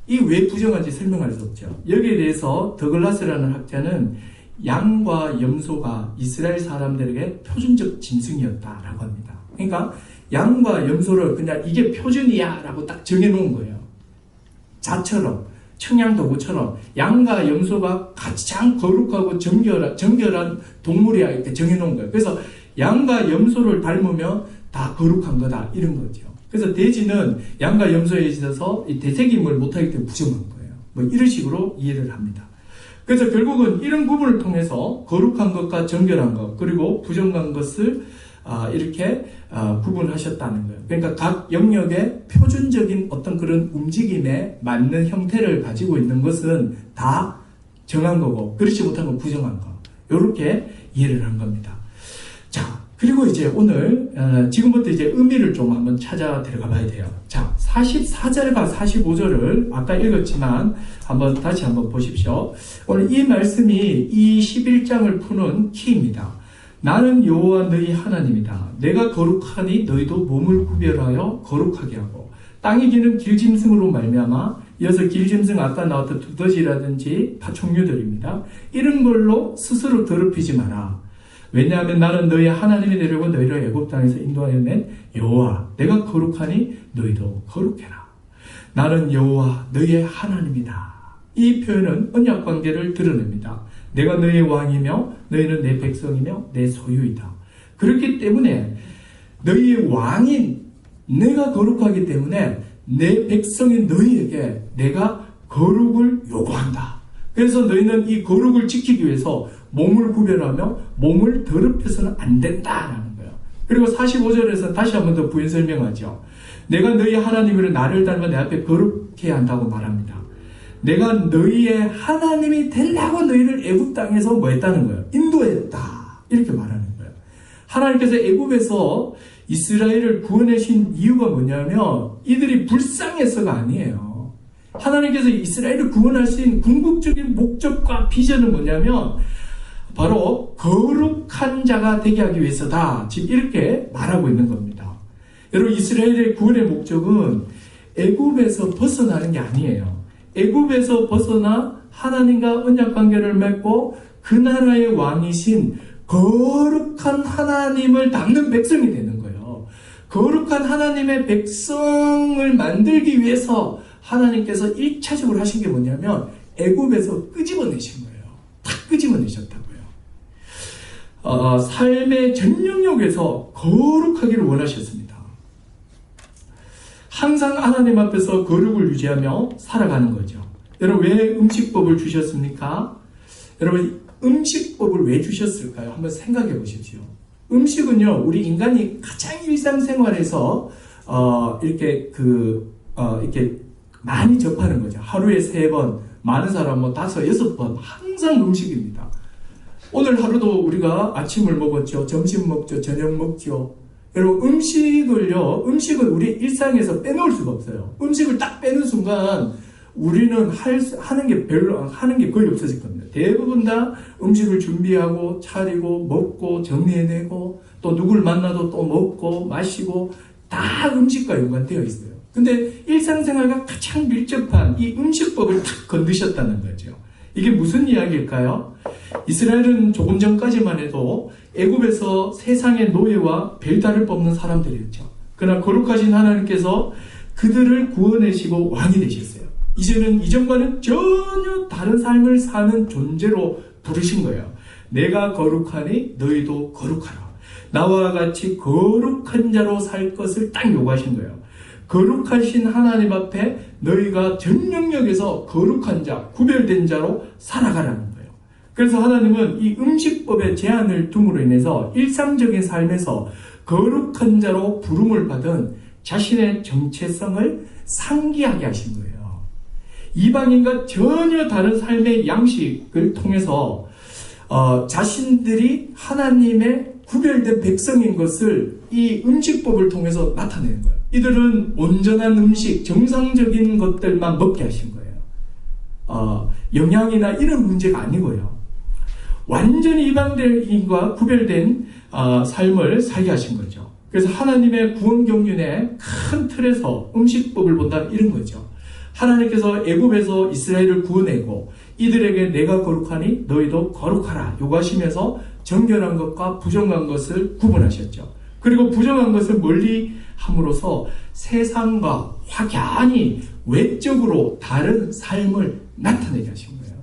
이 왜 부정한지 설명할 수 없죠. 여기에 대해서 더글라스라는 학자는 양과 염소가 이스라엘 사람들에게 표준적 짐승이었다라고 합니다. 그러니까 양과 염소를 그냥 이게 표준이야 라고 딱 정해놓은 거예요. 자처럼, 청양도구처럼 양과 염소가 가장 거룩하고 정결한 동물이야 이렇게 정해놓은 거예요. 그래서 양과 염소를 닮으면 다 거룩한 거다 이런 거죠. 그래서 돼지는 양과 염소에 있어서 이 되새김을 못하기 때문에 부정한 거예요. 뭐 이런 식으로 이해를 합니다. 그래서 결국은 이런 구분을 통해서 거룩한 것과 정결한 것, 그리고 부정한 것을 이렇게 구분하셨다는 거예요. 그러니까 각 영역의 표준적인 어떤 그런 움직임에 맞는 형태를 가지고 있는 것은 다 정한 거고, 그렇지 못한 건 부정한 거. 이렇게 이해를 한 겁니다. 자, 그리고 이제 오늘 지금부터 이제 의미를 좀 한번 찾아 들어가 봐야 돼요. 자, 44절과 45절을 아까 읽었지만 다시 한번 보십시오. 오늘 이 말씀이 이 11장을 푸는 키입니다. 나는 여호와 너희 하나님이다. 내가 거룩하니 너희도 몸을 구별하여 거룩하게 하고 땅이 기는 길짐승으로 말미암아 이어서 길짐승 아까 나왔던 두더지라든지 파충류들입니다. 이런 걸로 스스로 더럽히지 마라. 왜냐하면 나는 너희 하나님이 되려고 너희를 애굽 땅에서 인도하여 낸 여호와 내가 거룩하니 너희도 거룩해라. 나는 여호와 너희의 하나님이다. 이 표현은 언약 관계를 드러냅니다. 내가 너희의 왕이며 너희는 내 백성이며 내 소유이다. 그렇기 때문에 너희의 왕인 내가 거룩하기 때문에 내 백성인 너희에게 내가 거룩을 요구한다. 그래서 너희는 이 거룩을 지키기 위해서 몸을 구별하며 몸을 더럽혀서는 안 된다라는 거예요. 그리고 45절에서 다시 한 번 더 부연 설명하죠. 내가 너희 하나님으로 나를 닮아 내 앞에 거룩해야 한다고 말합니다. 내가 너희의 하나님이 되려고 너희를 애굽 땅에서 뭐 했다는 거예요? 인도했다. 이렇게 말하는 거예요. 하나님께서 애굽에서 이스라엘을 구원하신 이유가 뭐냐면 이들이 불쌍해서가 아니에요. 하나님께서 이스라엘을 구원할 수 있는 궁극적인 목적과 비전은 뭐냐면 바로 거룩한 자가 되게 하기 위해서다. 지금 이렇게 말하고 있는 겁니다. 여러분 이스라엘의 구원의 목적은 애굽에서 벗어나는 게 아니에요. 애굽에서 벗어나 하나님과 언약관계를 맺고 그 나라의 왕이신 거룩한 하나님을 닮는 백성이 되는 거예요. 거룩한 하나님의 백성을 만들기 위해서 하나님께서 1차적으로 하신 게 뭐냐면 애굽에서 끄집어내신 거예요. 다 끄집어내셨다고요. 삶의 전 영역에서 거룩하기를 원하셨습니다. 항상 하나님 앞에서 거룩을 유지하며 살아가는 거죠. 여러분 왜 음식법을 주셨습니까? 여러분 음식법을 왜 주셨을까요? 한번 생각해 보십시오. 음식은요 우리 인간이 가장 일상생활에서 이렇게 많이 접하는 거죠. 하루에 3번, 많은 사람은 5, 6번 항상 음식입니다. 오늘 하루도 우리가 아침을 먹었죠. 점심 먹죠. 저녁 먹죠. 여러분 음식은 우리 일상에서 빼놓을 수가 없어요. 음식을 딱 빼는 순간 우리는 하는 게 거의 없어질 겁니다. 대부분 다 음식을 준비하고 차리고 먹고 정리해내고 또 누굴 만나도 또 먹고 마시고 다 음식과 연관되어 있어요. 근데 일상생활과 가장 밀접한 이 음식법을 탁 건드셨다는 거죠. 이게 무슨 이야기일까요? 이스라엘은 조금 전까지만 해도 애굽에서 세상의 노예와 별다를 바 없는 사람들이었죠. 그러나 거룩하신 하나님께서 그들을 구원하시고 왕이 되셨어요. 이제는 이전과는 전혀 다른 삶을 사는 존재로 부르신 거예요. 내가 거룩하니 너희도 거룩하라. 나와 같이 거룩한 자로 살 것을 딱 요구하신 거예요. 거룩하신 하나님 앞에 너희가 전 영역에서 거룩한 자, 구별된 자로 살아가라는 거예요. 그래서 하나님은 이 음식법에 제한을 둠으로 인해서 일상적인 삶에서 거룩한 자로 부름을 받은 자신의 정체성을 상기하게 하신 거예요. 이방인과 전혀 다른 삶의 양식을 통해서 자신들이 하나님의 구별된 백성인 것을 이 음식법을 통해서 나타내는 거예요. 이들은 온전한 음식, 정상적인 것들만 먹게 하신 거예요. 영양이나 이런 문제가 아니고요. 완전히 이방인과 구별된 삶을 살게 하신 거죠. 그래서 하나님의 구원 경륜의 큰 틀에서 음식법을 본다면 이런 거죠. 하나님께서 애굽에서 이스라엘을 구원내고 이들에게 내가 거룩하니 너희도 거룩하라 요구하시면서 정결한 것과 부정한 것을 구분하셨죠. 그리고 부정한 것을 멀리 함으로써 세상과 확연히 외적으로 다른 삶을 나타내게 하신 거예요.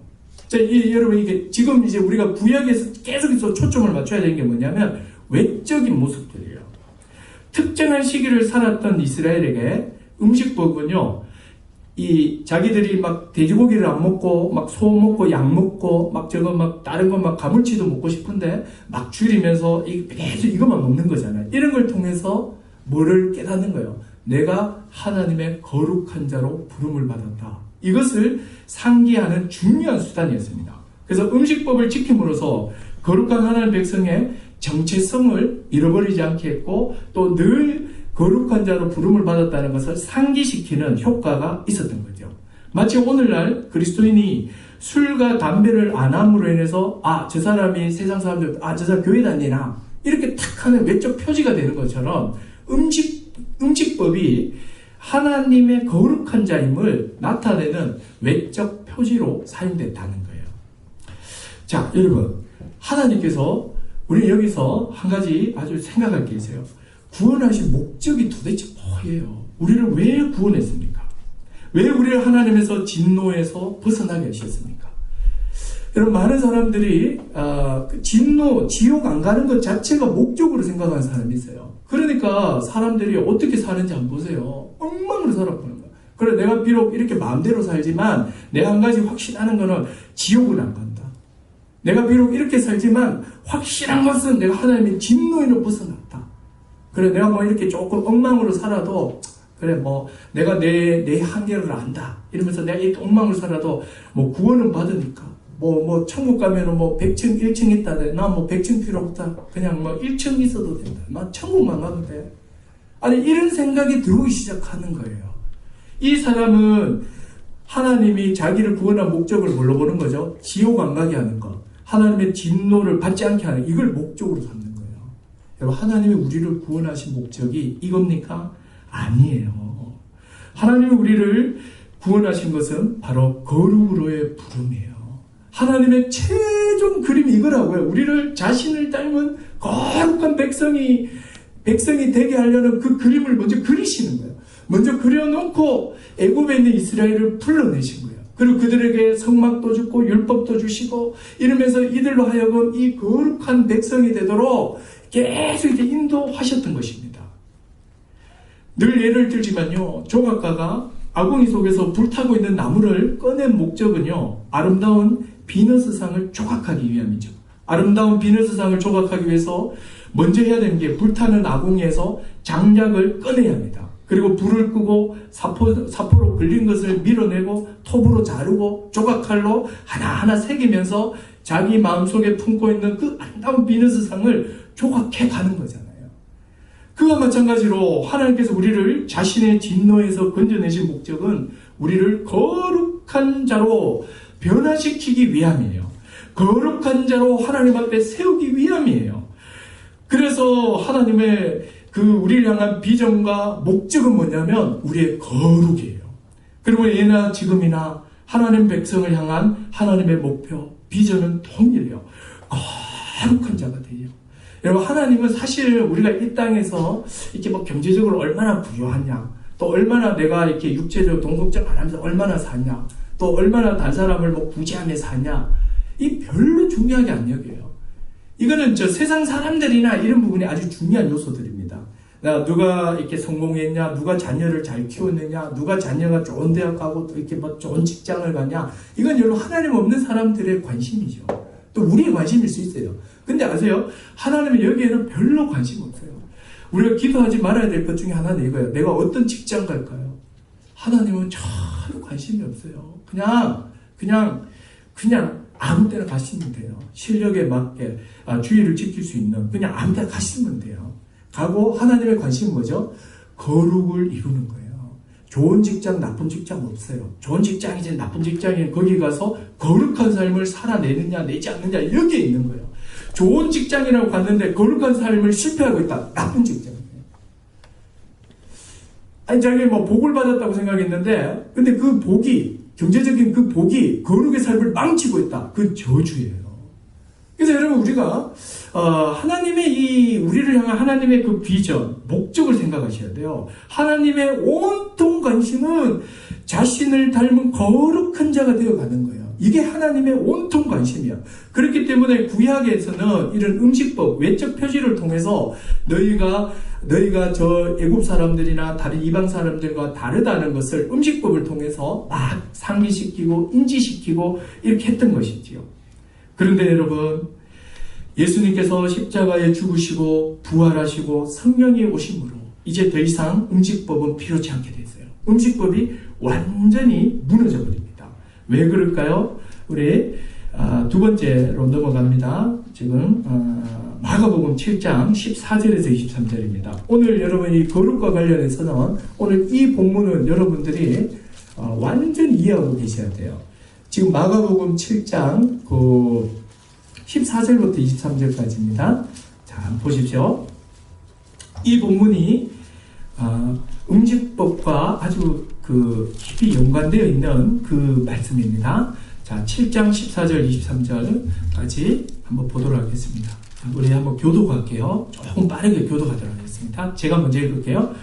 자, 여러분 이게 지금 이제 우리가 구약에서 계속해서 초점을 맞춰야 되는 게 뭐냐면 외적인 모습들이에요. 특정한 시기를 살았던 이스라엘에게 음식법은요. 자기들이 막 돼지고기를 안 먹고 막 소 먹고 양 먹고 막 저거 막 다른 거 막 가물치도 먹고 싶은데 막 줄이면서 계속 이것만 먹는 거잖아요. 이런 걸 통해서 뭐를 깨닫는 거예요. 내가 하나님의 거룩한 자로 부름을 받았다. 이것을 상기하는 중요한 수단이었습니다. 그래서 음식법을 지킴으로써 거룩한 하나님 백성의 정체성을 잃어버리지 않게 했고 또 늘 거룩한 자로 부름을 받았다는 것을 상기시키는 효과가 있었던 거죠. 마치 오늘날 그리스도인이 술과 담배를 안 함으로 인해서 저 사람이 세상 사람들 저 사람 교회 다니나 이렇게 탁 하는 외적 표지가 되는 것처럼 음식법이 하나님의 거룩한 자임을 나타내는 외적 표지로 사용됐다는 거예요. 자, 여러분, 하나님께서 우리 여기서 한 가지 아주 생각할 게 있어요. 구원하신 목적이 도대체 뭐예요? 우리를 왜 구원했습니까? 왜 우리를 하나님에서 진노에서 벗어나게 하셨습니까? 여러분, 많은 사람들이 진노, 지옥 안 가는 것 자체가 목적으로 생각하는 사람이 있어요. 그러니까 사람들이 어떻게 사는지 한번 보세요. 엉망으로 살아보는 거야. 그래, 내가 비록 이렇게 마음대로 살지만 내가 한 가지 확신하는 거는 지옥은 안 간다. 내가 비록 이렇게 살지만 확실한 것은 내가 하나님의 진노에는 벗어났다. 그래, 내가 뭐 이렇게 조금 엉망으로 살아도 그래, 뭐 내가 내 한계를 안다 이러면서 내가 이렇게 엉망으로 살아도 뭐 구원은 받으니까 뭐 천국 가면은 뭐 100층 1층 있다. 나 뭐 100층 필요 없다. 그냥 뭐 1층 있어도 된다. 나 천국만 가도 돼. 아니, 이런 생각이 들어오기 시작하는 거예요. 이 사람은 하나님이 자기를 구원한 목적을 뭘로 보는 거죠? 지옥 안 가게 하는 것, 하나님의 진노를 받지 않게 하는, 이걸 목적으로 삼는 거예요. 여러분, 하나님이 우리를 구원하신 목적이 이겁니까? 아니에요. 하나님이 우리를 구원하신 것은 바로 거룩으로의 부름이에요. 하나님의 최종 그림이 이거라고요. 우리를 자신을 닮은 거룩한 백성이 되게 하려는 그 그림을 먼저 그리시는 거예요. 먼저 그려놓고 애굽에 있는 이스라엘을 불러내신 거예요. 그리고 그들에게 성막도 주고 율법도 주시고 이러면서 이들로 하여금 이 거룩한 백성이 되도록 계속 이렇게 인도하셨던 것입니다. 늘 예를 들지만요, 조각가가 아궁이 속에서 불타고 있는 나무를 꺼낸 목적은요, 아름다운 비너스상을 조각하기 위함이죠. 아름다운 비너스상을 조각하기 위해서 먼저 해야 되는 게 불타는 아궁이에서 장작을 꺼내야 합니다. 그리고 불을 끄고 사포로 걸린 것을 밀어내고 톱으로 자르고 조각칼로 하나하나 새기면서 자기 마음속에 품고 있는 그 아름다운 비너스상을 조각해 가는 거잖아요. 그와 마찬가지로 하나님께서 우리를 자신의 진노에서 건져내신 목적은 우리를 거룩한 자로 변화시키기 위함이에요. 거룩한 자로 하나님 앞에 세우기 위함이에요. 그래서 하나님의 우리를 향한 비전과 목적은 뭐냐면 우리의 거룩이에요. 그리고 예나 지금이나 하나님 백성을 향한 하나님의 목표, 비전은 동일해요. 거룩한 자가 돼요. 여러분, 하나님은 사실 우리가 이 땅에서 이렇게 뭐 경제적으로 얼마나 부유하냐, 또 얼마나 내가 이렇게 육체적 돈 걱정 안 하면서 얼마나 사냐, 또 얼마나 다른 사람을 뭐 부지하며 사냐, 이 별로 중요하게 안 여겨요. 이거는 세상 사람들이나 이런 부분이 아주 중요한 요소들입니다. 누가 이렇게 성공했냐, 누가 자녀를 잘 키웠느냐, 누가 자녀가 좋은 대학 가고 또 이렇게 뭐 좋은 직장을 가냐, 이건 여러분 하나님 없는 사람들의 관심이죠. 또 우리의 관심일 수 있어요. 근데 아세요? 하나님은 여기에는 별로 관심 없어요. 우리가 기도하지 말아야 될 것 중에 하나는 이거예요. 내가 어떤 직장 갈까요? 하나님은 전혀 관심이 없어요. 그냥 아무 때나 가시면 돼요. 실력에 맞게 주의를 지킬 수 있는 그냥 아무 때나 가시면 돼요. 가고 하나님의 관심은 뭐죠? 거룩을 이루는 거예요. 좋은 직장, 나쁜 직장 없어요. 좋은 직장이지 나쁜 직장이 거기 가서 거룩한 삶을 살아내느냐 내지 않느냐 여기에 있는 거예요. 좋은 직장이라고 갔는데 거룩한 삶을 실패하고 있다. 나쁜 직장이에요. 아니, 자기 뭐 복을 받았다고 생각했는데 근데 그 복이, 경제적인 그 복이 거룩의 삶을 망치고 있다. 그 저주예요. 그래서 여러분, 우리가 하나님의 우리를 향한 하나님의 그 비전, 목적을 생각하셔야 돼요. 하나님의 온통 관심은 자신을 닮은 거룩한 자가 되어가는 거예요. 이게 하나님의 온통 관심이야. 그렇기 때문에 구약에서는 이런 음식법, 외적 표지를 통해서 너희가 저 애굽 사람들이나 다른 이방 사람들과 다르다는 것을 음식법을 통해서 막 상기시키고 인지시키고 이렇게 했던 것이지요. 그런데 여러분, 예수님께서 십자가에 죽으시고 부활하시고 성령이 오심으로 이제 더 이상 음식법은 필요치 않게 됐어요. 음식법이 완전히 무너져 버립니다. 왜 그럴까요? 우리 두 번째로 넘어갑니다. 지금 마가복음 7장 14절에서 23절입니다. 오늘 여러분 이 거룩과 관련해서는 오늘 이 본문은 여러분들이 완전히 이해하고 계셔야 돼요. 지금 마가복음 7장 14절부터 23절까지입니다. 자, 보십시오. 이 본문이 음식법과 아주 깊이 연관되어 있는 그 말씀입니다. 자, 7장 14절 23절까지 한번 보도록 하겠습니다. 우리 한번 교도할게요. 조금 빠르게 교도하도록 하겠습니다. 제가 먼저 읽을게요.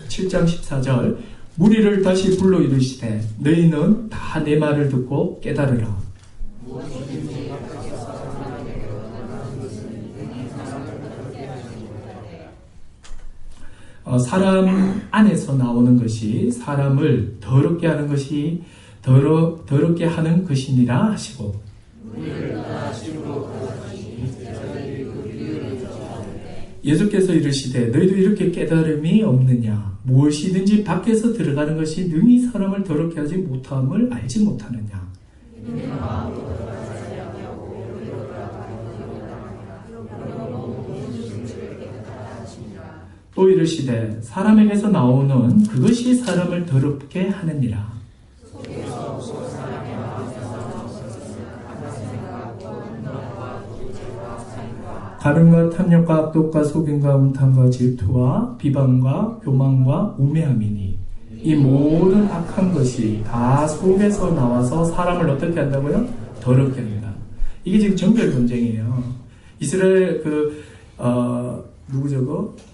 7장 14절 무리를 다시 불러 이르시되 너희는 다 내 말을 듣고 깨달으라. 사람 안에서 나오는 것이 사람을 더럽게 하는 것이 더럽게 하는 것이니라 하시고 예수께서 이르시되 너희도 이렇게 깨달음이 없느냐 무엇이든지 밖에서 들어가는 것이 능히 사람을 더럽게 하지 못함을 알지 못하느냐. 또 이르시되 사람에게서 나오는 그것이 사람을 더럽게 하느니라. 가늠과 탐욕과 악독과 속임과 음탕과 질투와 비방과 교만과 우매함이니 이 모든 악한 것이 다 속에서 나와서 사람을 어떻게 한다고요? 더럽게 합니다. 이게 지금 정결 논쟁이에요. 이스라엘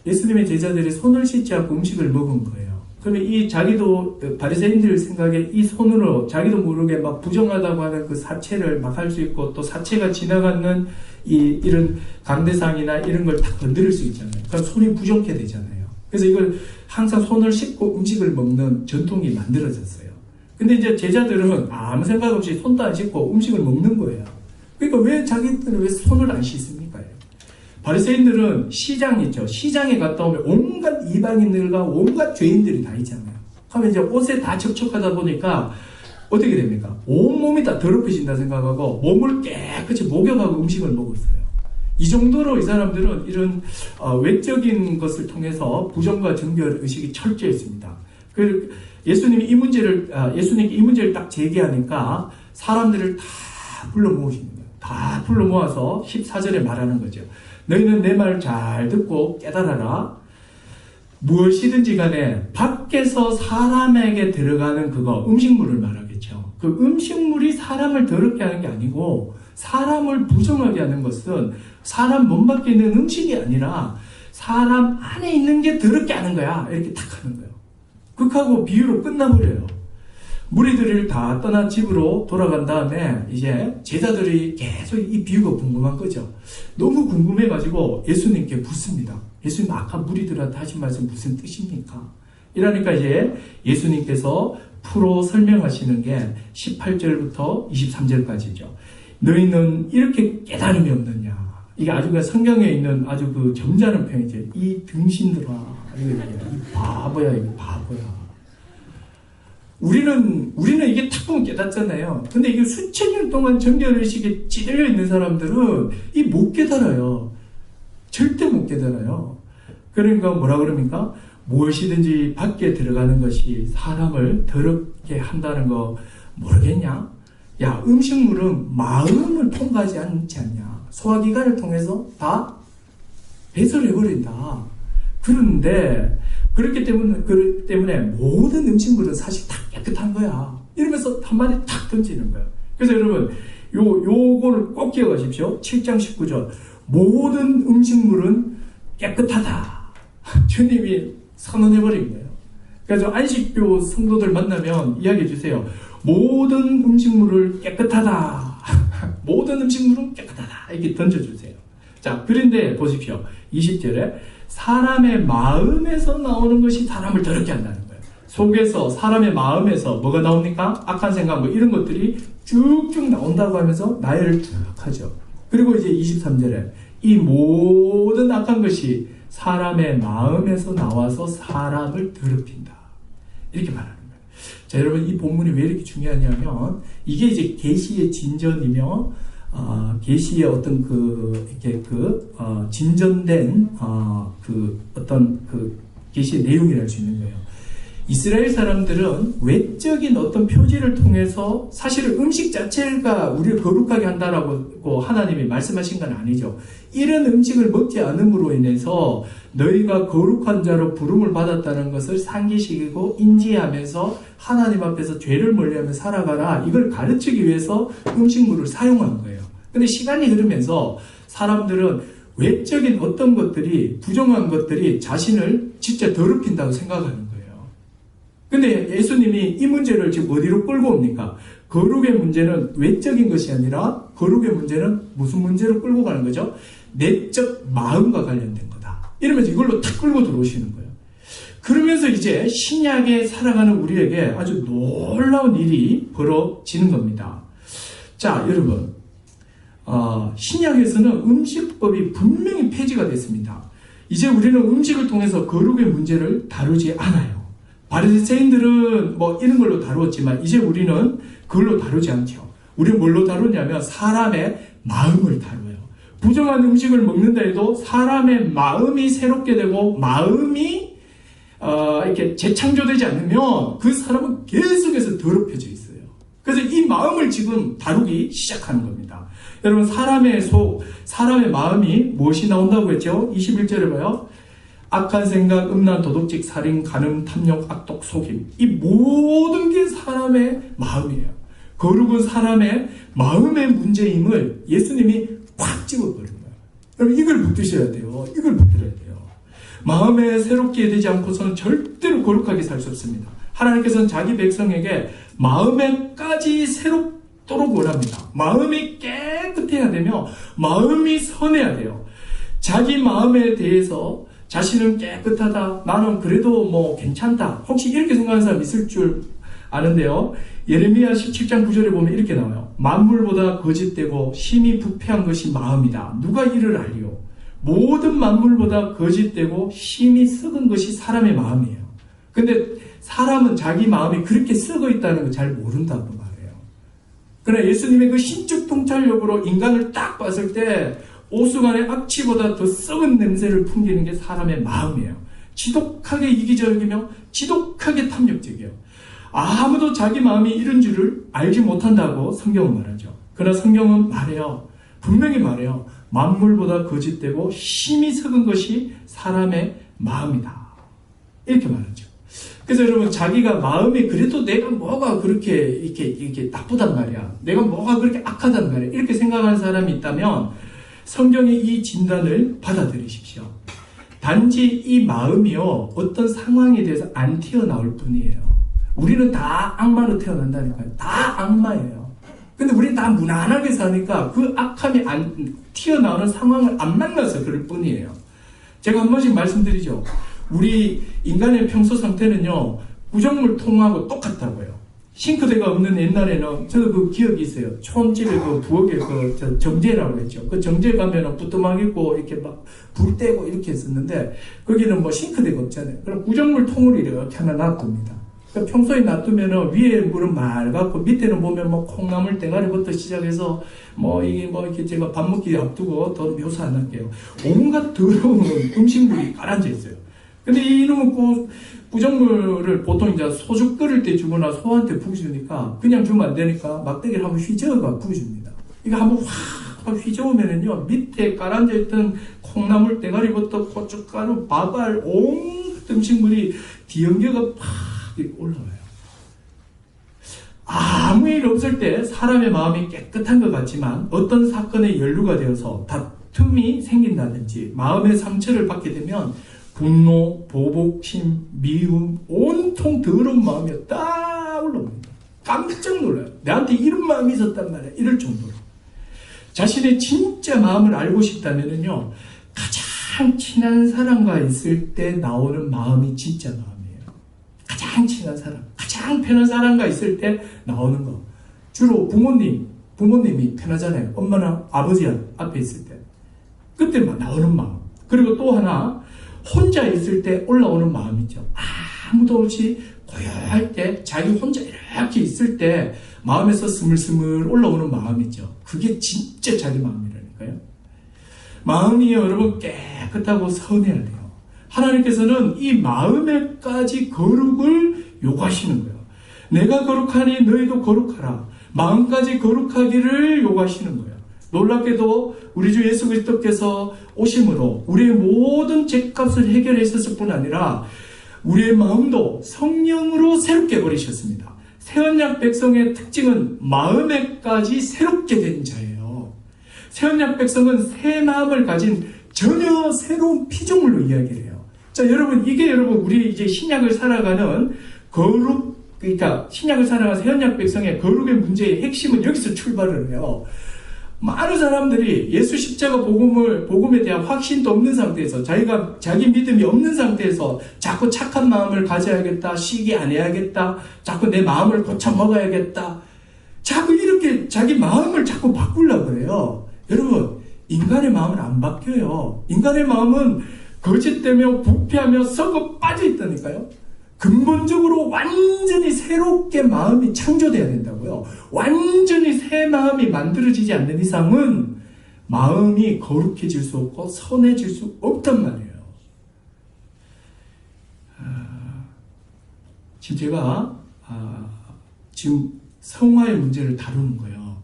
예수님의 제자들이 손을 씻지 않고 음식을 먹은 거예요. 그러면 이 자기도 바리새인들 생각에 이 손으로 자기도 모르게 막 부정하다고 하는 그 사체를 막 할 수 있고 또 사체가 지나가는 이런 강대상이나 이런 걸 다 건드릴 수 있잖아요. 그럼 손이 부정케 되잖아요. 그래서 이걸 항상 손을 씻고 음식을 먹는 전통이 만들어졌어요. 근데 이제 제자들은 아무 생각 없이 손도 안 씻고 음식을 먹는 거예요. 그러니까 왜 자기들은 왜 손을 안 씻습니까? 바리새인들은 시장 있죠. 시장에 갔다 오면 온갖 이방인들과 온갖 죄인들이 다 있잖아요. 그러면 이제 옷에 다 접촉하다 보니까 어떻게 됩니까? 온몸이 다 더럽혀진다 생각하고 몸을 깨끗이 목욕하고 음식을 먹었어요. 이 정도로 이 사람들은 이런 외적인 것을 통해서 부정과 정결 의식이 철저했습니다. 예수님이 이 문제를 딱 제기하니까 사람들을 다 불러 모으시는 거예요. 다 불러 모아서 14절에 말하는 거죠. 너희는 내 말 잘 듣고 깨달아라. 무엇이든지 간에 밖에서 사람에게 들어가는 그거 음식물을 말하겠죠. 그 음식물이 사람을 더럽게 하는 게 아니고 사람을 부정하게 하는 것은 사람 몸 밖에 있는 음식이 아니라 사람 안에 있는 게 더럽게 하는 거야. 이렇게 탁 하는 거예요. 극하고 비유로 끝나버려요. 무리들을 다 떠나 집으로 돌아간 다음에 이제 제자들이 계속 이 비유가 궁금한 거죠. 너무 궁금해가지고 예수님께 묻습니다. 예수님 아까 무리들한테 하신 말씀 무슨 뜻입니까? 이러니까 이제 예수님께서 풀어 설명하시는 게 18절부터 23절까지죠. 너희는 이렇게 깨달음이 없느냐. 이게 아주 성경에 있는 아주 점잖은 표현이죠. 이 등신들아. 이 바보야, 이 바보야. 우리는 이게 탁 보면 깨닫잖아요. 근데 이게 수천 년 동안 정결의식에 찌들려 있는 사람들은 이 못 깨달아요. 절대 못 깨달아요. 그러니까 뭐라 그럽니까? 무엇이든지 밖에 들어가는 것이 사람을 더럽게 한다는 거 모르겠냐? 야, 음식물은 마음을 통과하지 않지 않냐? 소화기관을 통해서 다 배설해버린다. 그런데 그렇기 때문에 모든 음식물은 사실 다 깨끗한 거야. 이러면서 한마디 탁 던지는 거예요. 그래서 여러분, 요거를 꼭 기억하십시오. 7장 19절. 모든 음식물은 깨끗하다. 주님이 선언해버린 거예요. 그래서 안식교 성도들 만나면 이야기해 주세요. 모든 음식물을 깨끗하다. 모든 음식물은 깨끗하다. 이렇게 던져주세요. 자, 그런데 보십시오. 20절에 사람의 마음에서 나오는 것이 사람을 더럽게 한다는 거예요. 속에서 사람의 마음에서 뭐가 나옵니까? 악한 생각 뭐 이런 것들이 쭉쭉 나온다고 하면서 나열을 쭉 하죠. 그리고 이제 23절에 이 모든 악한 것이 사람의 마음에서 나와서 사람을 더럽힌다. 이렇게 말하는 거예요. 자, 여러분 이 본문이 왜 이렇게 중요하냐면 이게 이제 계시의 진전이며 계시의 어떤 진전된 어떤 계시의 내용이라 할 수 있는 거예요. 이스라엘 사람들은 외적인 어떤 표지를 통해서 사실은 음식 자체가 우리를 거룩하게 한다라고 하나님이 말씀하신 건 아니죠. 이런 음식을 먹지 않음으로 인해서 너희가 거룩한 자로 부름을 받았다는 것을 상기시키고 인지하면서 하나님 앞에서 죄를 멀리하며 살아가라. 이걸 가르치기 위해서 음식물을 사용한 거예요. 근데 시간이 흐르면서 사람들은 외적인 어떤 것들이, 부정한 것들이 자신을 진짜 더럽힌다고 생각하는 거예요. 근데 예수님이 이 문제를 지금 어디로 끌고 옵니까? 거룩의 문제는 외적인 것이 아니라 거룩의 문제는 무슨 문제로 끌고 가는 거죠? 내적 마음과 관련된 거다. 이러면서 이걸로 탁 끌고 들어오시는 거예요. 그러면서 이제 신약에 살아가는 우리에게 아주 놀라운 일이 벌어지는 겁니다. 자, 여러분. 신약에서는 음식법이 분명히 폐지가 됐습니다. 이제 우리는 음식을 통해서 거룩의 문제를 다루지 않아요. 바리새인들은 뭐 이런 걸로 다루었지만 이제 우리는 그걸로 다루지 않죠. 우리는 뭘로 다루냐면 사람의 마음을 다뤄요. 부정한 음식을 먹는다 해도 사람의 마음이 새롭게 되고 마음이 이렇게 재창조되지 않으면 그 사람은 계속해서 더럽혀져 있어요. 그래서 이 마음을 지금 다루기 시작하는 겁니다. 여러분, 사람의 속, 사람의 마음이 무엇이 나온다고 했죠? 21절에 봐요. 악한 생각, 음란, 도둑질, 살인, 간음, 탐욕, 악독, 속임. 이 모든 게 사람의 마음이에요. 거룩은 사람의 마음의 문제임을 예수님이 꽉 집어버린 거예요. 여러분, 이걸 붙드셔야 돼요. 이걸 붙들어야 돼요. 마음에 새롭게 되지 않고서는 절대로 거룩하게 살 수 없습니다. 하나님께서는 자기 백성에게 마음에까지 새롭도록 원합니다. 마음이 깨끗해야 되며 마음이 선해야 돼요. 자기 마음에 대해서 자신은 깨끗하다. 나는 그래도 뭐 괜찮다. 혹시 이렇게 생각하는 사람 있을 줄 아는데요. 예레미야 17장 9절에 보면 이렇게 나와요. 만물보다 거짓되고 심히 부패한 것이 마음이다. 누가 이를 알리요? 모든 만물보다 거짓되고 심히 썩은 것이 사람의 마음이에요. 근데 사람은 자기 마음이 그렇게 썩어 있다는 걸 잘 모른다고 말해요. 그러나 예수님의 그 신적 통찰력으로 인간을 딱 봤을 때 오수간의 악취보다 더 썩은 냄새를 풍기는 게 사람의 마음이에요. 지독하게 이기적이며 지독하게 탐욕적이에요. 아무도 자기 마음이 이런 줄을 알지 못한다고 성경은 말하죠. 그러나 성경은 말해요. 분명히 말해요. 만물보다 거짓되고 심히 썩은 것이 사람의 마음이다. 이렇게 말하죠. 그래서 여러분, 자기가 마음이 그래도 내가 뭐가 그렇게 이렇게 나쁘단 말이야. 내가 뭐가 그렇게 악하단 말이야. 이렇게 생각하는 사람이 있다면 성경의 이 진단을 받아들이십시오. 단지 이 마음이요, 어떤 상황에 대해서 안 튀어나올 뿐이에요. 우리는 다 악마로 태어난다니까요. 다 악마예요. 근데 우리는 다 무난하게 사니까 그 악함이 안 튀어나오는 상황을 안 만나서 그럴 뿐이에요. 제가 한 번씩 말씀드리죠. 우리 인간의 평소 상태는요, 구정물 통하고 똑같다고요. 싱크대가 없는 옛날에는, 저도 그 기억이 있어요. 촌집에 그 부엌에 그 정제라고 했죠. 그 정제 가면은 부뚜막 있고 이렇게 막 불 떼고 이렇게 했었는데, 거기는 뭐 싱크대가 없잖아요. 그럼 구정물 통을 이렇게 하나 놔둡니다. 그러니까 평소에 놔두면은 위에 물은 맑았고 밑에는 보면 뭐 콩나물 대가리부터 시작해서 뭐 이게 뭐 이렇게 제가 밥 먹기 앞두고 더 묘사 안 할게요. 온갖 더러운 음식물이 가라앉아 있어요. 근데 이놈의 구정물을 보통 이제 소주 끓일 때 주거나 소한테 부어주니까 그냥 주면 안 되니까 막대기를 한번 휘저어가 부어줍니다. 이거 한번 확 휘저으면은요, 밑에 깔아앉아 있던 콩나물 대가리부터 고춧가루, 밥알, 온 음식물이 뒤엉겨가 팍 올라와요. 아무 일 없을 때 사람의 마음이 깨끗한 것 같지만 어떤 사건에 연루가 되어서 다툼이 생긴다든지 마음의 상처를 받게 되면 분노, 보복심, 미움, 온통 더러운 마음이 딱 올라옵니다. 깜짝 놀라요. 내한테 이런 마음이 있었단 말이야. 이럴 정도로. 자신의 진짜 마음을 알고 싶다면요, 가장 친한 사람과 있을 때 나오는 마음이 진짜 마음이에요. 가장 친한 사람, 가장 편한 사람과 있을 때 나오는 거. 주로 부모님이 편하잖아요. 엄마나 아버지 앞에 있을 때. 그때 나오는 마음. 그리고 또 하나, 혼자 있을 때 올라오는 마음이죠. 아무도 없이 고요할 때, 자기 혼자 이렇게 있을 때 마음에서 스물스물 올라오는 마음이죠. 그게 진짜 자기 마음이라니까요. 마음이 여러분 깨끗하고 선해야 돼요. 하나님께서는 이 마음에까지 거룩을 요구하시는 거예요. 내가 거룩하니 너희도 거룩하라. 마음까지 거룩하기를 요구하시는 거예요. 놀랍게도 우리 주 예수 그리스도께서 오심으로 우리의 모든 죄값을 해결하셨을 뿐 아니라 우리의 마음도 성령으로 새롭게 버리셨습니다. 새언약 백성의 특징은 마음에까지 새롭게 된 자예요. 새언약 백성은 새 마음을 가진 전혀 새로운 피조물로 이야기를 해요. 자, 여러분, 이게 여러분, 우리 이제 신약을 살아가는 그러니까 신약을 살아가는 새언약 백성의 거룩의 문제의 핵심은 여기서 출발을 해요. 많은 사람들이 예수 십자가 복음에 대한 확신도 없는 상태에서 자기 믿음이 없는 상태에서 자꾸 착한 마음을 가져야겠다, 시기 안 해야겠다, 자꾸 내 마음을 고쳐 먹어야겠다, 자꾸 이렇게 자기 마음을 자꾸 바꾸려고 그래요. 여러분, 인간의 마음은 안 바뀌어요. 인간의 마음은 거짓되며 부패하며 썩어 빠져 있다니까요. 근본적으로 완전히 새롭게 마음이 창조돼야 된다고요. 완전히 새 마음이 만들어지지 않는 이상은 마음이 거룩해질 수 없고 선해질 수 없단 말이에요. 지금 제가 지금 성화의 문제를 다루는 거예요.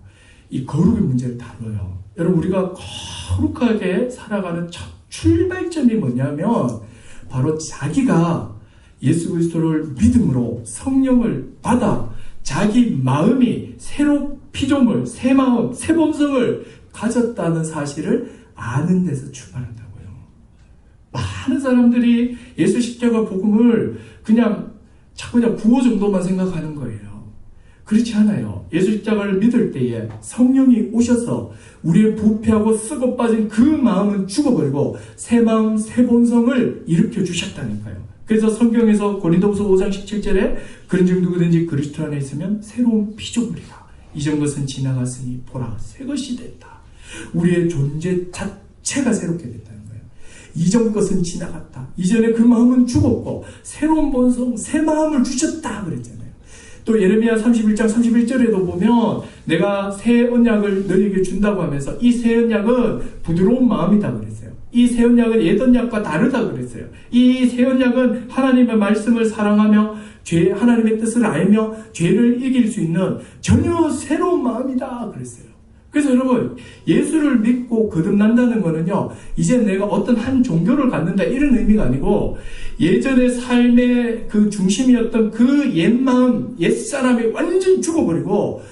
이 거룩의 문제를 다뤄요. 여러분, 우리가 거룩하게 살아가는 첫 출발점이 뭐냐면 바로 자기가 예수 그리스도를 믿음으로 성령을 받아 자기 마음이 새로 피조물, 새 마음, 새 본성을 가졌다는 사실을 아는 데서 출발한다고요. 많은 사람들이 예수 십자가 복음을 그냥 구호 정도만 생각하는 거예요. 그렇지 않아요. 예수 십자가를 믿을 때에 성령이 오셔서 우리의 부패하고 썩어 빠진 그 마음은 죽어버리고 새 마음, 새 본성을 일으켜 주셨다니까요. 그래서 성경에서 고린도후서 5장 17절에 그런즉 누구든지 그리스도 안에 있으면 새로운 피조물이라. 이전 것은 지나갔으니 보라 새 것이 됐다. 우리의 존재 자체가 새롭게 됐다는 거예요. 이전 것은 지나갔다. 이전에 그 마음은 죽었고 새로운 본성, 새 마음을 주셨다 그랬잖아요. 또 예레미야 31장 31절에도 보면 내가 새 언약을 너희에게 준다고 하면서 이 새 언약은 부드러운 마음이다 그랬어요. 이 새 언약은 옛 언약과 다르다 그랬어요. 이 새 언약은 하나님의 말씀을 사랑하며 하나님의 뜻을 알며 죄를 이길 수 있는 전혀 새로운 마음이다 그랬어요. 그래서 여러분, 예수를 믿고 거듭난다는 거는요, 이제 내가 어떤 한 종교를 갖는다 이런 의미가 아니고 예전의 삶의 그 중심이었던 그 옛마음, 옛사람이 완전히 죽어버리고